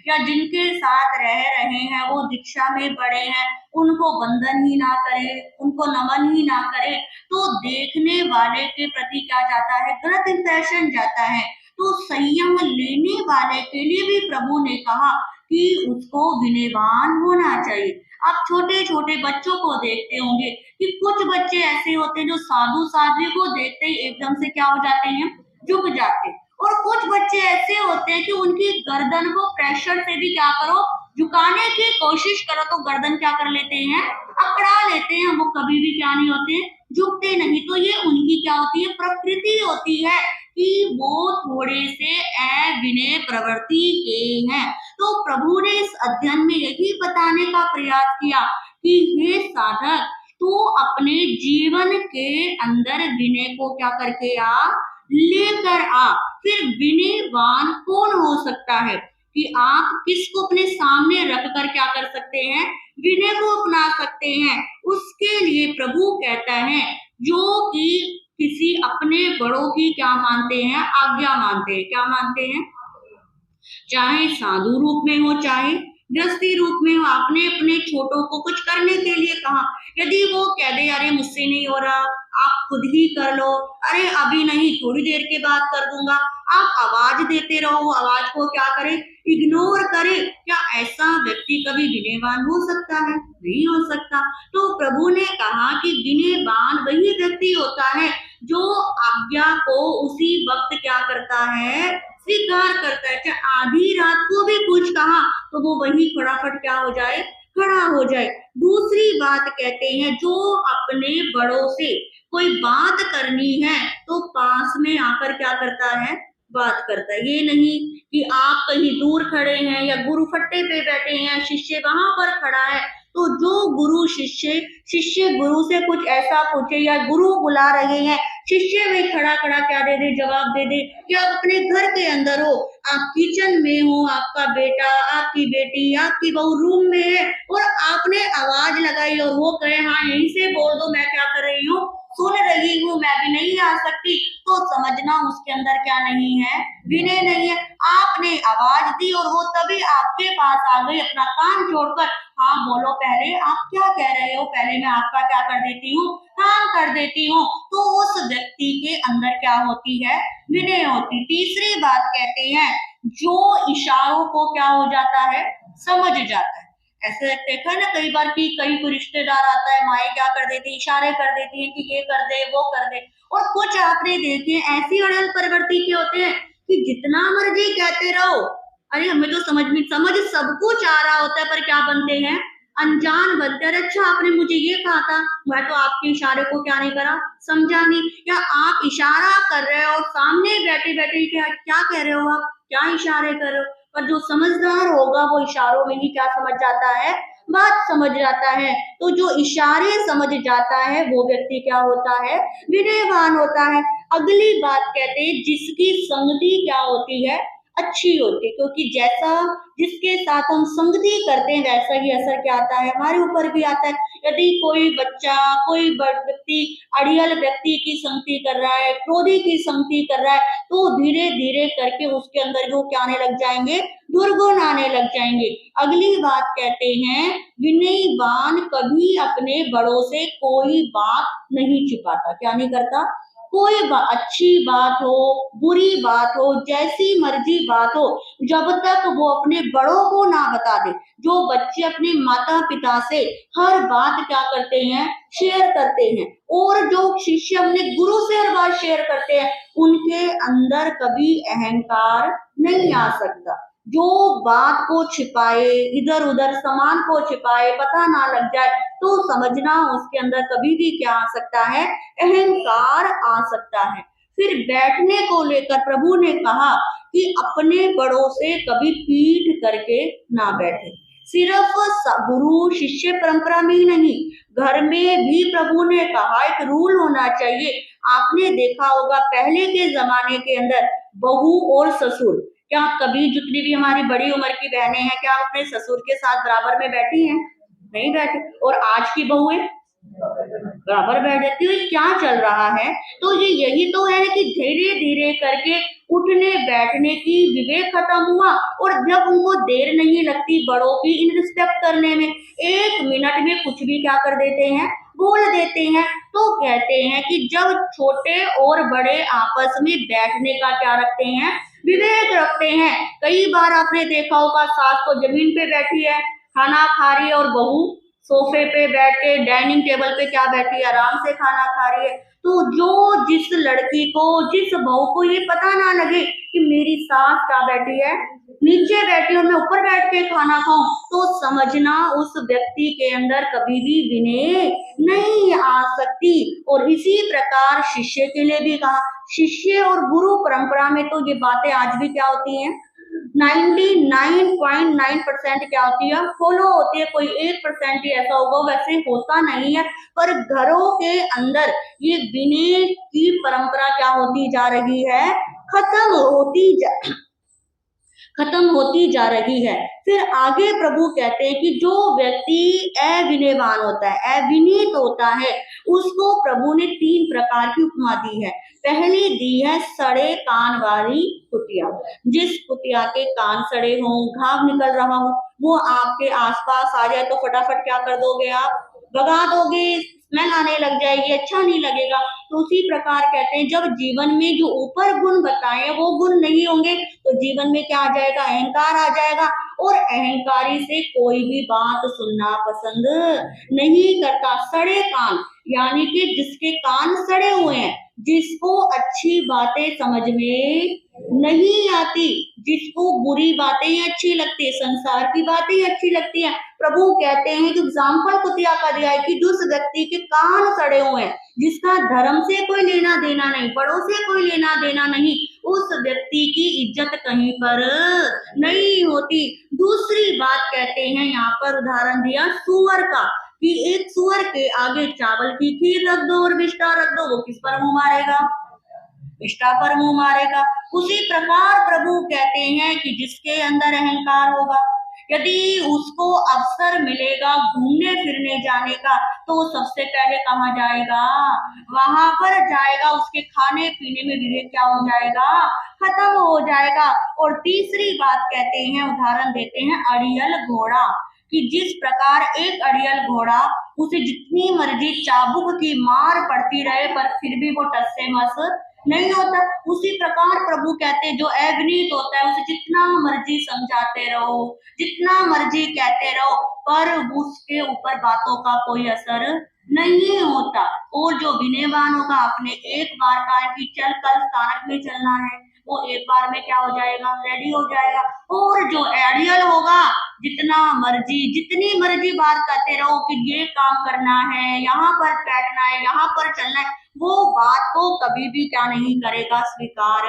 या जिनके साथ रह रहे हैं वो दीक्षा में बड़े हैं, उनको वंदन ही ना करे, उनको नमन ही ना करे, तो देखने वाले के प्रति क्या जाता है, गलत इंप्रेशन जाता है। तो संयम लेने वाले के लिए भी प्रभु ने कहा कि उसको विनयवान होना चाहिए। आप छोटे छोटे बच्चों को देखते होंगे कि कुछ बच्चे ऐसे होते हैं जो साधु साध्वी को देखते ही एकदम से क्या हो जाते हैं, झुक जाते हैं। और कुछ बच्चे ऐसे होते हैं कि उनकी गर्दन को प्रेशर से भी क्या करो, झुकाने की कोशिश करो तो गर्दन क्या कर लेते हैं, अकड़ा लेते हैं। वो कभी भी क्या नहीं होते, झुकते नहीं। तो ये उनकी क्या होती है, प्रकृति होती है कि वो थोड़े से अविनय प्रवृत्ति के हैं। तो प्रभु ने इस अध्ययन में यही बताने का प्रयास किया कि हे साधक, तू अपने जीवन के अंदर विनय को क्या करके आ, लेकर आ। फिर विनयवान कौन हो सकता है कि आप किसको अपने सामने रखकर क्या कर सकते हैं, विनय को अपना सकते हैं। उसके लिए प्रभु कहता है जो कि किसी अपने बड़ों की क्या मानते हैं, आज्ञा मानते हैं। क्या मानते हैं, चाहे साधु रूप में हो चाहे गृहस्थी रूप में हो, आपने अपने छोटों को कुछ करने के लिए कहा, यदि वो कह दे अरे मुझसे नहीं हो रहा, आप खुद ही कर लो, अरे अभी नहीं थोड़ी देर के बाद कर दूंगा, आप आवाज देते रहो, आवाज को क्या करे, इग्नोर करे। क्या ऐसा व्यक्ति कभी विनयवान हो सकता है? नहीं हो सकता। तो प्रभु ने कहा कि विनयवान वही व्यक्ति होता है जो आज्ञा को उसी वक्त क्या करता है, स्वीकार करता है। चाहे आधी रात को भी कुछ कहा तो वो वही फटाफट क्या हो जाए, खड़ा हो जाए। दूसरी बात कहते हैं जो अपने बड़ों से कोई बात करनी है तो पास में आकर क्या करता है, बात करता है। ये नहीं कि आप कहीं दूर खड़े हैं या गुरु फट्टे पे बैठे हैं, शिष्य वहां पर खड़ा है, तो जो गुरु शिष्य गुरु से कुछ ऐसा पूछे या गुरु बुला रहे हैं, शिष्य भी खड़ा खड़ा क्या दे दे, जवाब दे दे कि आप अपने घर के अंदर हो, आप किचन में हो, आपका बेटा, आपकी बेटी, आपकी बहू रूम में है और आपने आवाज लगाई और वो कहे हाँ यहीं से बोल दो, मैं क्या कर रही हूँ, सुन रही हूँ, मैं भी नहीं आ सकती, तो समझना उसके अंदर क्या नहीं है, विनय नहीं है। आपने आवाज दी और वो तभी आपके पास आ गई अपना काम छोड़कर, हाँ बोलो पहले आप क्या कह रहे हो, पहले मैं आपका क्या कर देती हूँ, काम कर देती हूँ, तो उस व्यक्ति के अंदर क्या होती है, विनय होती। तीसरी बात कहते हैं जो इशारों को क्या हो जाता है, समझ जाता है। ऐसे देखा है ना कई बार कि कहीं कोई रिश्तेदार आता है, माए क्या कर देती, इशारे कर देती है कि ये कर दे वो कर दे, और कुछ आपने देखे ऐसी अड़ल प्रवृत्ति के होते हैं कि जितना मर्जी कहते रहो, अरे हमें तो समझ सब कुछ आ रहा होता है, पर क्या बनते हैं, अनजान बनते हैं। अच्छा आपने मुझे ये कहा था, मैं तो आपके इशारे को क्या नहीं करा, समझा नहीं, या आप इशारा कर रहे हो और सामने बैठे बैठे क्या कह रहे हो, आप क्या इशारे कर रहे हो, पर जो समझदार होगा वो इशारों में ही क्या समझ जाता है, बात समझ जाता है। तो जो इशारे समझ जाता है वो व्यक्ति क्या होता है, विनयवान होता है। अगली बात कहते हैं जिसकी संगति क्या होती है, अच्छी होती है, क्योंकि जैसा जिसके साथ हम संगति करते हैं वैसा ही असर क्या आता है, हमारे ऊपर भी आता है। यदि कोई बच्चा, कोई व्यक्ति अड़ियल व्यक्ति की संगति कर रहा है, क्रोधी की संगति कर रहा है, तो धीरे धीरे करके उसके अंदर जो क्या आने लग जाएंगे, दुर्गुण आने लग जाएंगे। अगली बात कहते हैं विनयवान कभी अपने बड़ों से कोई बात नहीं छिपाता, क्या नहीं करता, कोई अच्छी बात हो, बुरी बात हो, जैसी मर्जी बात हो, जब तक वो अपने बड़ों को ना बता दे। जो बच्चे अपने माता पिता से हर बात क्या करते हैं, शेयर करते हैं, और जो शिष्य अपने गुरु से हर बात शेयर करते हैं, उनके अंदर कभी अहंकार नहीं आ सकता। जो बात को छिपाए, इधर उधर सामान को छिपाए, पता ना लग जाए, तो समझना उसके अंदर कभी भी क्या आ सकता है, अहंकार आ सकता है। फिर बैठने को लेकर प्रभु ने कहा कि अपने बड़ों से कभी पीठ करके ना बैठे। सिर्फ गुरु शिष्य परंपरा में ही नहीं, घर में भी प्रभु ने कहा एक रूल होना चाहिए। आपने देखा होगा पहले के जमाने के अंदर बहू और ससुर, क्या कभी जितनी भी हमारी बड़ी उम्र की बहनें हैं, क्या आप अपने ससुर के साथ बराबर में बैठी हैं, नहीं बैठी, और आज की बहुएं बराबर बैठ जाती हुई, क्या चल रहा है, तो ये यही तो है कि धीरे धीरे करके उठने बैठने की विवेक खत्म हुआ, और जब उनको देर नहीं लगती बड़ों की इन रिस्पेक्ट करने में, 1 मिनट में कुछ भी क्या कर देते हैं, बोल देते हैं। तो कहते हैं कि जब छोटे और बड़े आपस में बैठने का क्या रखते हैं, विवेक रखते हैं। कई बार आपने देखा होगा सास तो जमीन पे बैठी है खाना खा रही है, और बहू सोफे पे बैठ के डाइनिंग टेबल पे क्या बैठी है, आराम से खाना खा रही है। तो जो जिस लड़की को, जिस बहू को ये पता ना लगे कि मेरी सास क्या बैठी है, नीचे बैठी और मैं ऊपर बैठ के खाना खाऊं, तो समझना उस व्यक्ति के अंदर कभी भी विनय नहीं आ सकती। और इसी प्रकार शिष्य के लिए भी कहा, शिष्य और गुरु परंपरा में तो ये बातें आज भी क्या होती हैं, 99.9% क्या होती है, फॉलो होती है। कोई 1% ही ऐसा होगा, वैसे होता नहीं है, पर घरों के अंदर ये विनय की परंपरा क्या होती जा रही है, खत्म होती जा रही है। फिर आगे प्रभु कहते हैं कि जो व्यक्ति अविनयवान होता है, अविनीत होता है, उसको प्रभु ने 3 प्रकार की उपमा दी है। पहली दी है सड़े कान वाली कुतिया। जिस कुतिया के कान सड़े हों, घाव निकल रहा हो, वो आपके आसपास आ जाए तो फटाफट क्या कर दोगे, आप भगा दोगे, स्मेल आने लग जाएगी, अच्छा नहीं लगेगा। तो उसी प्रकार कहते हैं जब जीवन में जो ऊपर गुण बताए वो गुण नहीं होंगे, तो जीवन में क्या आ जाएगा, अहंकार आ जाएगा, और अहंकारी से कोई भी बात सुनना पसंद नहीं करता। सड़े कान यानी कि जिसके कान सड़े हुए हैं, जिसको अच्छी बातें समझ में नहीं आती, जिसको बुरी बातें ही अच्छी लगती है, संसार की बातें ही अच्छी लगती है। प्रभु कहते हैं कि एग्जाम्पल कुतिया का दिया है कि जिस व्यक्ति के कान सड़े हुए हैं, जिसका धर्म से कोई लेना देना नहीं, बड़ों से कोई लेना देना नहीं, उस व्यक्ति की इज्जत कहीं पर नहीं होती। दूसरी बात कहते हैं, यहाँ पर उदाहरण दिया सुअर का, कि एक सुअर के आगे चावल की खीर रख दो और विष्ठा रख दो, वो किस पर मुंह मारेगा? विष्ठा पर मुंह मारेगा। उसी प्रकार प्रभु कहते हैं कि जिसके अंदर अहंकार होगा, यदि उसको अवसर मिलेगा घूमने फिरने जाने का, तो वो सबसे पहले कहाँ जाएगा? वहां पर जाएगा। उसके खाने पीने में विवेक क्या हो जाएगा? खत्म हो जाएगा। और तीसरी बात कहते हैं, उदाहरण देते हैं अड़ियल घोड़ा, कि जिस प्रकार एक अड़ियल घोड़ा, उसे जितनी मर्जी चाबुक की मार पड़ती रहे पर फिर भी वो टस से मस नहीं होता, उसी प्रकार प्रभु कहते हैं जो अविनीत होता है उसे जितना मर्जी समझाते रहो, जितना मर्जी कहते रहो, पर उसके ऊपर बातों का कोई असर नहीं होता। और जो विनयवान होगा, आपने एक बार कहा कि चल कल स्थानक में चलना है, वो एक बार में क्या हो जाएगा? रेडी हो जाएगा। और जो एडियल होगा, जितनी मर्जी बात करते रहो कि ये काम करना है, यहाँ पर बैठना है, यहाँ पर चलना है, वो बात को कभी भी क्या नहीं करेगा? स्वीकार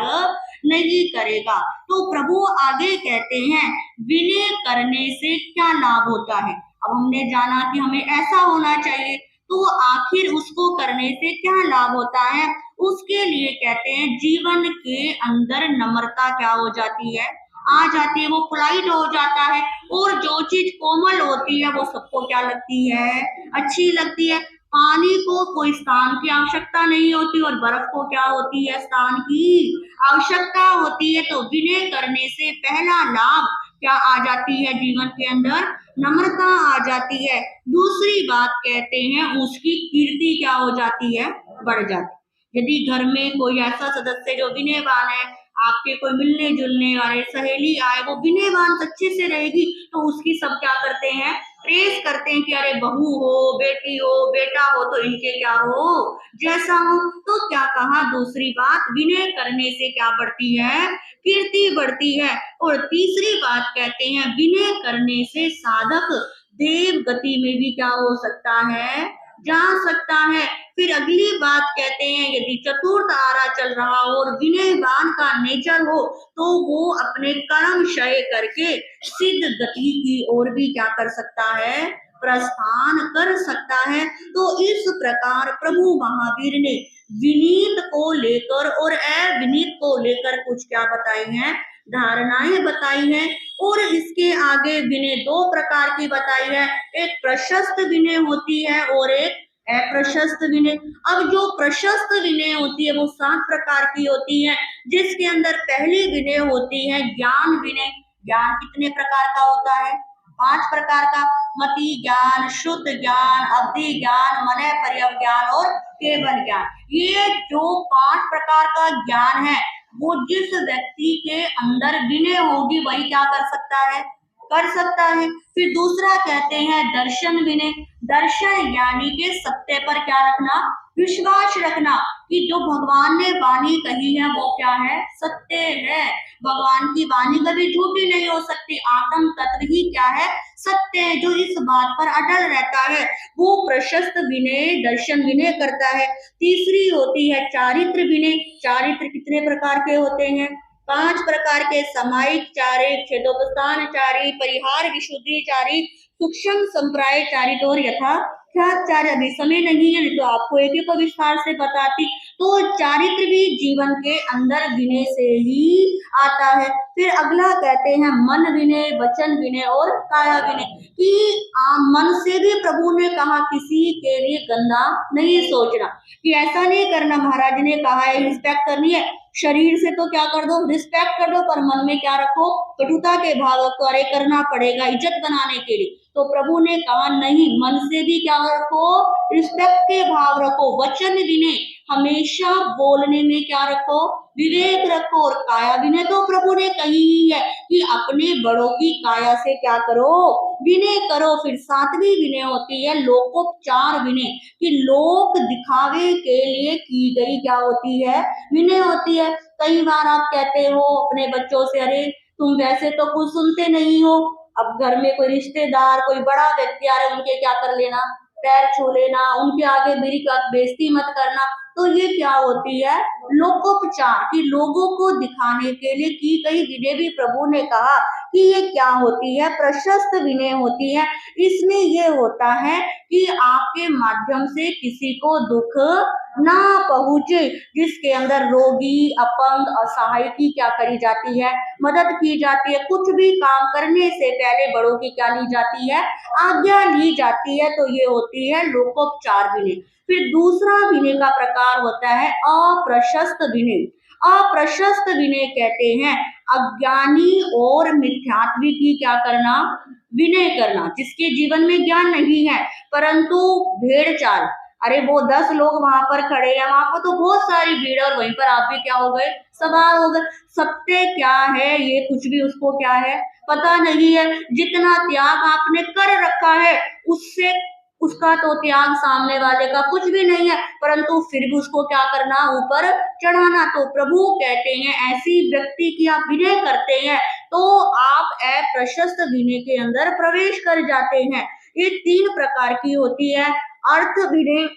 नहीं करेगा। तो प्रभु आगे कहते हैं विनय करने से क्या लाभ होता है। अब हमने जाना कि हमें ऐसा होना चाहिए, तो आखिर उसको करने से क्या लाभ होता है? उसके लिए कहते हैं जीवन के अंदर नम्रता क्या हो जाती है? आ जाती है, वो पोलाइट हो जाता है। और जो चीज कोमल होती है वो सबको क्या लगती है? अच्छी लगती है। पानी को कोई स्थान की आवश्यकता नहीं होती और बर्फ को क्या होती है? स्थान की आवश्यकता होती है। तो विनय करने से पहला लाभ क्या आ जाती है? जीवन के अंदर नम्रता आ जाती है। दूसरी बात कहते हैं उसकी कीर्ति क्या हो जाती है? बढ़ जाती है। यदि घर में कोई ऐसा सदस्य जो विनयवान है, आपके कोई मिलने जुलने वाले सहेली आए, वो विनयवान अच्छे से रहेगी, तो उसकी सब क्या करते हैं? प्रेस करते हैं कि अरे बहू हो, बेटी हो, बेटा हो, तो इनके क्या हो? जैसा हो। तो क्या कहा? दूसरी बात, विनय करने से क्या बढ़ती है? कीर्ति बढ़ती है। और तीसरी बात कहते हैं विनय करने से साधक देव गति में भी क्या हो सकता है? जा सकता है। फिर अगली बात कहते हैं यदि चतुर्थ आरा चल रहा हो और विनयवान का नेचर हो, तो वो अपने कर्म क्षय करके सिद्ध गति की ओर भी क्या कर सकता है? प्रस्थान कर सकता है। तो इस प्रकार प्रभु महावीर ने विनीत को लेकर और अविनीत को लेकर कुछ क्या बताई हैं? धारणाएं बताई हैं। और इसके आगे विनय दो प्रकार की बताई है, एक प्रशस्त विनय होती है और एक अप्रशस्त विनय। अब जो प्रशस्त विनय होती है वो 7 प्रकार की होती है, जिसके अंदर पहली विनय होती है ज्ञान विनय। ज्ञान कितने प्रकार का होता है? 5 प्रकार का। मति ज्ञान, शुद्ध ज्ञान, अवधि ज्ञान, मनय पर्यवज्ञान और केवल ज्ञान। ये जो 5 प्रकार का ज्ञान है, वो जिस व्यक्ति के अंदर विनय होगी वही क्या कर सकता है? कर सकता है। फिर दूसरा कहते हैं दर्शन विनय। दर्शन यानी कि सत्य पर क्या रखना? विश्वास रखना, कि जो भगवान ने वाणी कही है वो क्या है? सत्य है। भगवान की वाणी कभी झूठी नहीं हो सकती। आत्म तत्व ही क्या है? सत्य है। जो इस बात पर अटल रहता है वो प्रशस्त विनय, दर्शन विनय करता है। तीसरी होती है चारित्र विनय। चारित्र कितने प्रकार के होते हैं? 5 प्रकार के। सामायिक चारित्र, छेदोपस्थान चारित्र, परिहार विशुद्धि चारित्र, सूक्ष्म संप्राय चारित्र और यथाख्यात चारित्र। अभी समय नहीं है, नहीं तो आपको एक एक को विस्तार से बताती। तो चारित्र भी जीवन के अंदर विनय से ही आता है। फिर अगला कहते हैं मन विनय, वचन विनय और काया विनय, कि मन से भी प्रभु ने कहा किसी के लिए गंदा नहीं सोचना, कि ऐसा नहीं करना। महाराज ने कहा है रिस्पेक्ट करनी है, शरीर से तो क्या कर दो? रिस्पेक्ट कर दो, पर मन में क्या रखो? कटुता के भाव को, अरे करना पड़ेगा इज्जत बनाने के लिए। तो प्रभु ने कहा नहीं, मन से भी क्या रखो? रिस्पेक्ट के भाव रखो। वचन विनय, हमेशा बोलने में क्या रखो? विवेक रखो। और काया विनय तो प्रभु ने कही ही है कि अपने बड़ों की काया से क्या करो? विनय करो। फिर 7वीं विनय होती है लोकोपचार विनय, कि लोक दिखावे के लिए की गई क्या होती है? विनय होती है। कई बार आप कहते हो अपने बच्चों से, अरे तुम वैसे तो कुछ सुनते नहीं हो। अब घर में कोई रिश्तेदार, कोई बड़ा व्यक्ति आ रहे, उनके क्या कर लेना? पैर छू लेना, उनके आगे मेरी बेइज्जती मत करना। तो ये क्या होती है? लोकोपचार, कि लोगों को दिखाने के लिए की गई विनय भी प्रभु ने कहा कि ये क्या होती है, प्रशस्त विनय होती है। इसमें ये होता है कि आपके माध्यम से किसी को दुख ना पहुंचे, जिसके अंदर रोगी, अपंग, असहाय की क्या करी जाती है, मदद की जाती है। कुछ भी काम करने से पहले बड़ों की क्या ली जाती है, आज्ञा ली जाती है। तो ये होती है लोकोपचार विनय। फिर दूसरा विनय का प्रकार होता है अप्रशस्त विनय। अप्रशस्त विनय कहते हैं अज्ञानी और मिथ्यात्वी की क्या करना, विनय करना। जिसके जीवन में ज्ञान नहीं है परंतु भेड़ चाल, अरे वो 10 लोग वहां पर खड़े हैं, वहां पर तो बहुत सारी भीड़ है और वहीं पर आप भी क्या हो गए, सवार हो गए। सत्य क्या है ये कुछ भी उसको क्या है, पता नहीं है। जितना त्याग आपने कर रखा है उससे, उसका तो त्याग सामने वाले का कुछ भी नहीं है, परंतु फिर भी उसको क्या करना, ऊपर चढ़ाना। तो प्रभु कहते हैं ऐसी व्यक्ति की आप विनय करते हैं तो आप अप्रशस्त विनय के अंदर प्रवेश कर जाते हैं। ये 3 प्रकार की होती है, अर्थ विनय,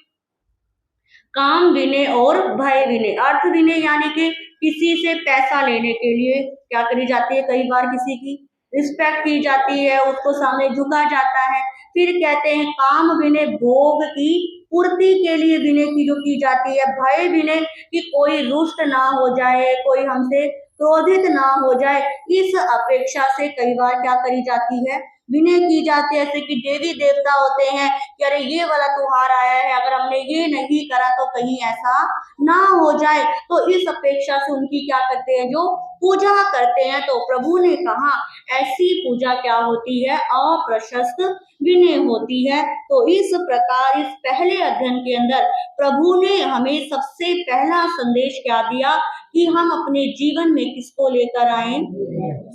काम विनय और भय विनय। अर्थ विनय यानी कि किसी से पैसा लेने के लिए क्या करी जाती है, कई बार किसी की रिस्पेक्ट की जाती है, उसको सामने झुका जाता है। फिर कहते हैं काम विनय, भोग की पूर्ति के लिए विनय की जो की जाती है। भय विनय कि कोई रुष्ट ना हो जाए, कोई हमसे क्रोधित ना हो जाए, इस अपेक्षा से कई बार क्या करी जाती है, विनय की जाती है। जैसे कि देवी देवता होते हैं कि अरे ये वाला त्योहार आया है, अगर हमने ये नहीं करा तो कहीं ऐसा ना हो जाए, तो इस अपेक्षा से उनकी क्या करते हैं, जो पूजा करते हैं। तो प्रभु ने कहा ऐसी पूजा क्या होती है, अप्रशस्त विनय होती है। तो इस प्रकार इस पहले अध्ययन के अंदर प्रभु ने हमें सबसे पहला संदेश क्या दिया कि हम अपने जीवन में किसको लेकर आए,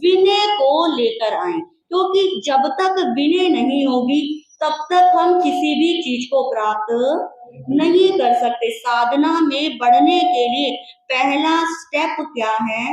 विनय को लेकर आए। क्योंकि जब तक विनय नहीं होगी तब तक हम किसी भी चीज को प्राप्त नहीं कर सकते। साधना में बढ़ने के लिए पहला स्टेप क्या है,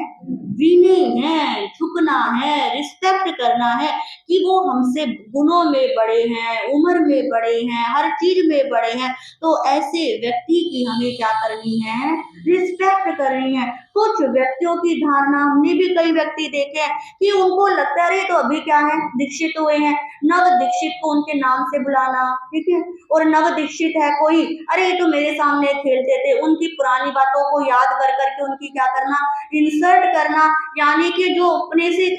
विनय है, झुकना है, रिस्पेक्ट करना है कि वो हमसे गुणों में बड़े हैं, उम्र में बड़े हैं, हर चीज में बड़े हैं। तो ऐसे व्यक्ति की हमें क्या करनी है, रिस्पेक्ट करनी है। कुछ व्यक्तियों की धारणा, हमने भी कई व्यक्ति देखे हैं कि उनको लगता है तो अभी क्या है, दीक्षित हुए हैं, नव दीक्षित को उनके नाम से बुलाना, ठीक है। और नव दीक्षित है कोई, अरे ये तो मेरे सामने खेलते थे, उनकी पुरानी बातों को याद कर करके उनकी क्या करना, इंसल्ट करना। यानी कि जो अपने से,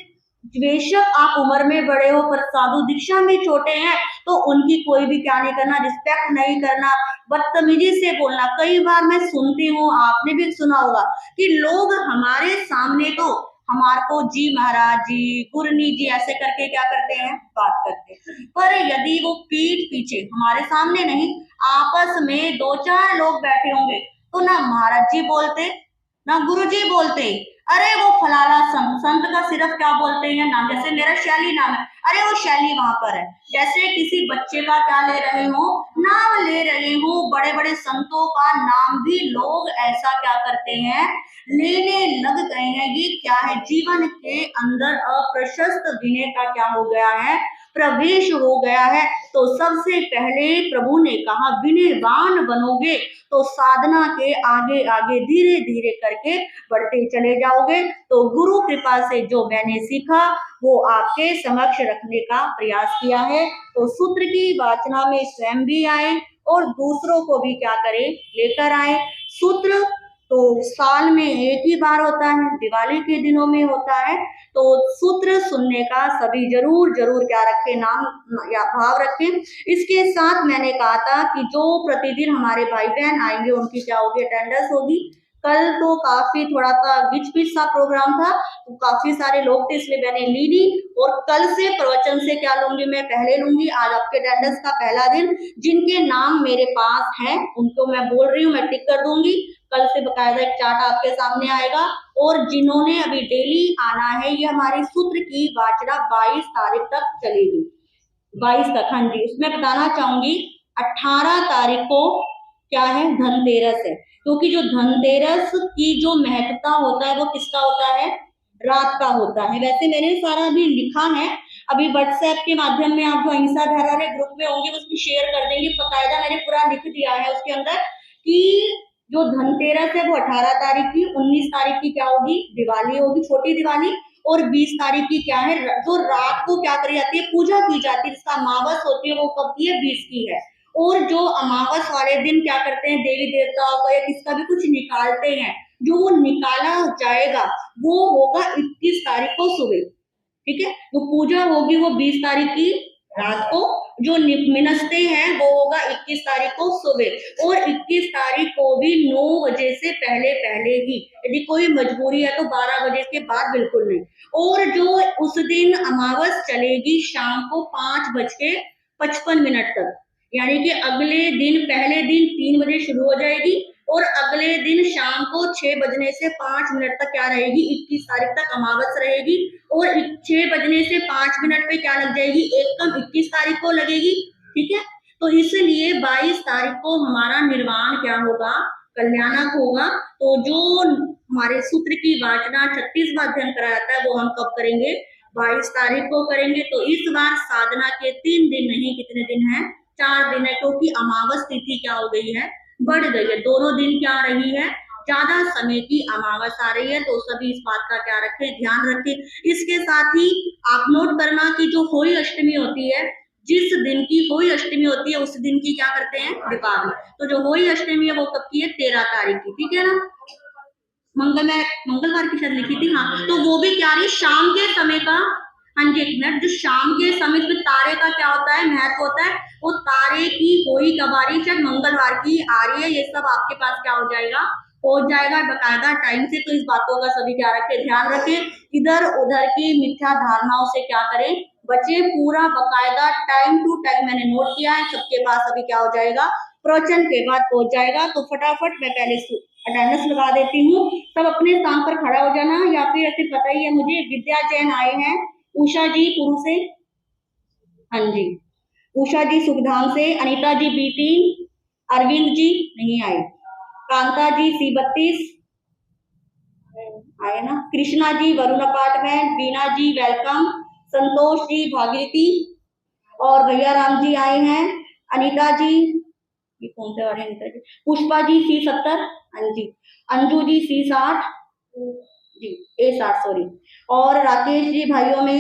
बेशक आप उम्र में बड़े हो पर साधु दीक्षा में छोटे हैं, तो उनकी कोई भी क्या नहीं करना, रिस्पेक्ट नहीं करना, बदतमीजी से बोलना। कई बार मैं सुनती हूँ, आपने भी सुना होगा कि लोग हमारे सामने तो हमारे को जी महाराज जी, गुरनी जी ऐसे करके क्या करते हैं, बात करते हैं, पर यदि वो पीठ पीछे, हमारे सामने नहीं, आपस में 2-4 लोग बैठे होंगे तो ना महाराज जी बोलते ना गुरु जी बोलते, अरे वो फलाना संत, संत का सिर्फ क्या बोलते हैं नाम, जैसे मेरा शैली नाम है, अरे वो शैली वहां पर है। जैसे किसी बच्चे का क्या ले रहे हो, नाम ले रहे हो। बड़े बड़े संतों का नाम भी लोग ऐसा क्या करते हैं, लेने लग गए हैं। ये क्या है, जीवन के अंदर अप्रशस्त विनय का क्या हो गया है, प्रवेश हो गया है। तो सबसे पहले प्रभु ने कहा विनयवान बनोगे तो साधना के आगे आगे धीरे धीरे करके बढ़ते चले जाओगे। तो गुरु कृपा से जो मैंने सीखा वो आपके समक्ष रखने का प्रयास किया है। तो सूत्र की वाचना में स्वयं भी आए और दूसरों को भी क्या करें, लेकर आए। सूत्र तो साल में एक ही बार होता है, दिवाली के दिनों में होता है। तो सूत्र सुनने का सभी जरूर जरूर क्या रखें, नाम या भाव रखें। इसके साथ मैंने कहा था कि जो प्रतिदिन हमारे भाई बहन आएंगे उनकी क्या होगी, अटेंडेंस होगी। कल तो काफी थोड़ा सा गिच पिच सा प्रोग्राम था, तो काफी सारे लोग थे इसलिए मैंने ली नहीं। और कल से प्रवचन से क्या लूंगी, मैं पहले लूंगी। आज आपके अटेंडेंस का पहला दिन, जिनके नाम मेरे पास हैं उनको मैं बोल रही हूँ, मैं टिक कर दूंगी। कल से बकायदा एक चार्ट आपके सामने आएगा। और जिन्होंने अभी डेली आना है, ये हमारी सूत्र की वाचना 22 तारीख तक चलेगी, 22 तक। हाँ जी, उसमें बताना चाहूंगी 18 तारीख को क्या है, धनतेरस है। क्योंकि जो धनतेरस की जो महत्वता होता है वो किसका होता है, रात का होता है। वैसे मैंने सारा भी लिखा है, अभी व्हाट्सएप के माध्यम में आप जो अहिंसा धारा वाले ग्रुप में होंगे उसमें शेयर कर देंगे। बकायदा मैंने पूरा लिख दिया है उसके अंदर कि जो धनतेरस है वो 18 तारीख की, 19 तारीख की क्या होगी, दिवाली होगी, छोटी दिवाली। और 20 तारीख की क्या है, जो रात को क्या करी जाती है, पूजा की जाती है, जिसका अमावस होती है वो कब की है, 20 की है। और जो अमावस वाले दिन क्या करते हैं, देवी देवताओं का या किसका भी कुछ निकालते हैं, जो वो निकाला जाएगा वो होगा 21 तारीख को सुबह। ठीक है, तो पूजा होगी वो 20 तारीख की रात को, जो मिनसते हैं वो होगा 21 तारीख को सुबह, और 21 तारीख को भी 9 बजे से पहले पहले ही, यदि कोई मजबूरी है तो 12 बजे के बाद बिल्कुल नहीं। और जो उस दिन अमावस चलेगी शाम को 5:55 तक, यानी कि अगले दिन, पहले दिन 3 बजे शुरू हो जाएगी और अगले दिन शाम को 6 बजने से 5 मिनट तक क्या रहेगी, 21 तारीख तक अमावस रहेगी। और 6 बजने से 5 मिनट पे क्या लग जाएगी, एक कम 21 तारीख को लगेगी। ठीक है, तो इसलिए 22 तारीख को हमारा निर्वाण क्या होगा, कल्याणक होगा। तो जो हमारे सूत्र की वाचना 36वां अध्ययन कराया जाता है वो हम कब करेंगे, 22 तारीख को करेंगे। तो इस बार साधना के 3 दिन नहीं, कितने दिन है, 4 दिन है, क्योंकि अमावस तिथि क्या हो गई है, बढ़ गई है। दोनों दिन क्या आ रही है, ज्यादा समय की अमावस आ रही है। तो सभी इस बात का क्या रखें, ध्यान रखें। इसके साथ ही आप नोट करना कि जो होली अष्टमी होती है, जिस दिन की होली अष्टमी होती है उस दिन की क्या करते हैं, दीपावली। तो जो होली अष्टमी है वो कब की है, 13 तारीख की। ठीक है ना, मंगलवार की शायद लिखी थी, हाँ। तो वो भी क्या रही, शाम के समय का, हाँ जी एक मिनट, जो शाम के समय में तारे का क्या होता है, महत्व होता है, वो तारे की होली कब आ रही है, शायद मंगलवार की आ रही है। ये सब आपके पास क्या हो जाएगा, पहुंच जाएगा बकायदा टाइम से। तो इस बातों का सभी क्या रखें, ध्यान रखें। इधर उधर की मिथ्या धारणाओं से क्या करें, बचे। पूरा बकायदा टाइम टू टाइम मैंने नोट किया है, सबके पास अभी क्या हो जाएगा, प्रवचन के बाद पहुंच जाएगा। तो फटाफट मैं पहले अटेंडेंस लगा देती हूँ। सब अपने स्थान पर खड़ा हो जाना, या फिर ऐसे पता ही है मुझे, विद्या जैन आए हैं, उषा जी पुरु से, हाँ जी, उषा जी सुखधाम से, अनीता जी बीटी, अरविंद जी नहीं आए, कांता जी C32 आए ना, कृष्णा जी वरुण अपार्टमेंट, बीना जी वेलकम, संतोष जी भागीरथी, और भैया राम जी आए हैं, अनीता जी, ये कौन से वाले अनीता जी, पुष्पा जी C70, हाँ जी, अंजू जी C60 जी, A60 सॉरी, और राकेश जी, भाइयों ने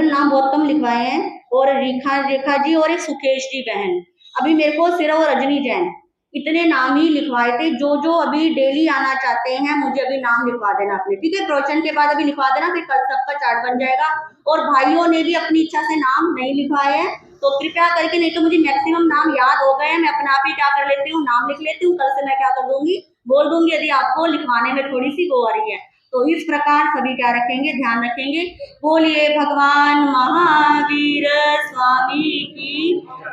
नाम बहुत कम लिखवाए हैं, और रेखा जी और एक सुकेश जी बहन। अभी मेरे को सिर्फ और रजनी जैन, इतने नाम ही लिखवाए थे। जो जो अभी डेली आना चाहते हैं मुझे अभी नाम लिखवा देना अपने, ठीक है, प्रवचन के बाद अभी लिखवा देना, फिर कल सबका चार्ट बन जाएगा। और भाइयों ने भी अपनी इच्छा से नाम नहीं लिखवाए हैं तो कृपया करके, नहीं तो मुझे मैक्सिमम नाम याद हो गए हैं, मैं अपना आप ही क्या कर लेती हूँ, नाम लिख लेती हूँ। कल से मैं क्या कर दूंगी, बोल दूंगी, यदि आपको लिखवाने में थोड़ी सी वो आ रही है। तो इस प्रकार सभी क्या रखेंगे, ध्यान रखेंगे। बोलिए भगवान महावीर स्वामी की,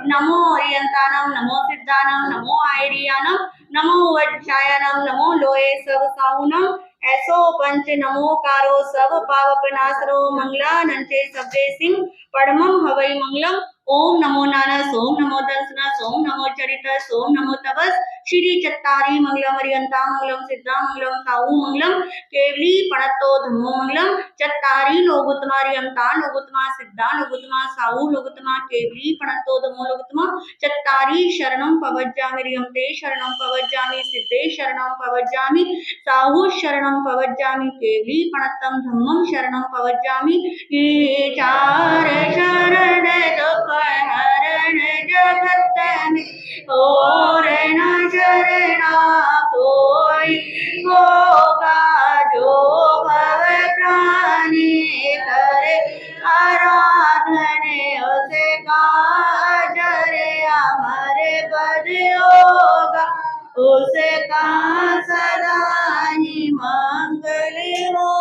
नमो अरियंतानम, नमो सिद्धानम, नमो आयरियानम, नमो वज्रायनम, नमो लोए सब साहुनम, ऐसो पंच नमो कारो सब पावप नासरो, मंगलानंचे सब्बे सिंह परमम हवै मंगलम। ओम नमो नानस, ओम नमो दंसनस, ओम नमो चरितस, ओम नमो तपस, श्री चत्तारी मंगलम, अरियंता मंगलम, सिद्धा मंगलम, साहू मंगलम, केवली पणतो धम्मो मंगलम, चत्तारी लोगोत्तमा, अरियंता लोगोत्तमा, सिद्धा लोगोत्तमा, साहू लोगोत्तमा, केवली पणतो धम्मो लोगोत्तमा, चत्तारी शरणम पवज्जामि, अरियंते शरणम पवज्जामि, सिद्धे शरणम पवज्जामि, साहू शरणम पवज्जामि, केवली पणतम धम्मम शरणम पवज्जामि। ये चार शरण दुख हरण जगत में, और न शरणा कोई होगा, जो भव प्राणी करे आराधने, उसे काजरे हमारे बद होगा, उसे का सदा ही मंगल हो।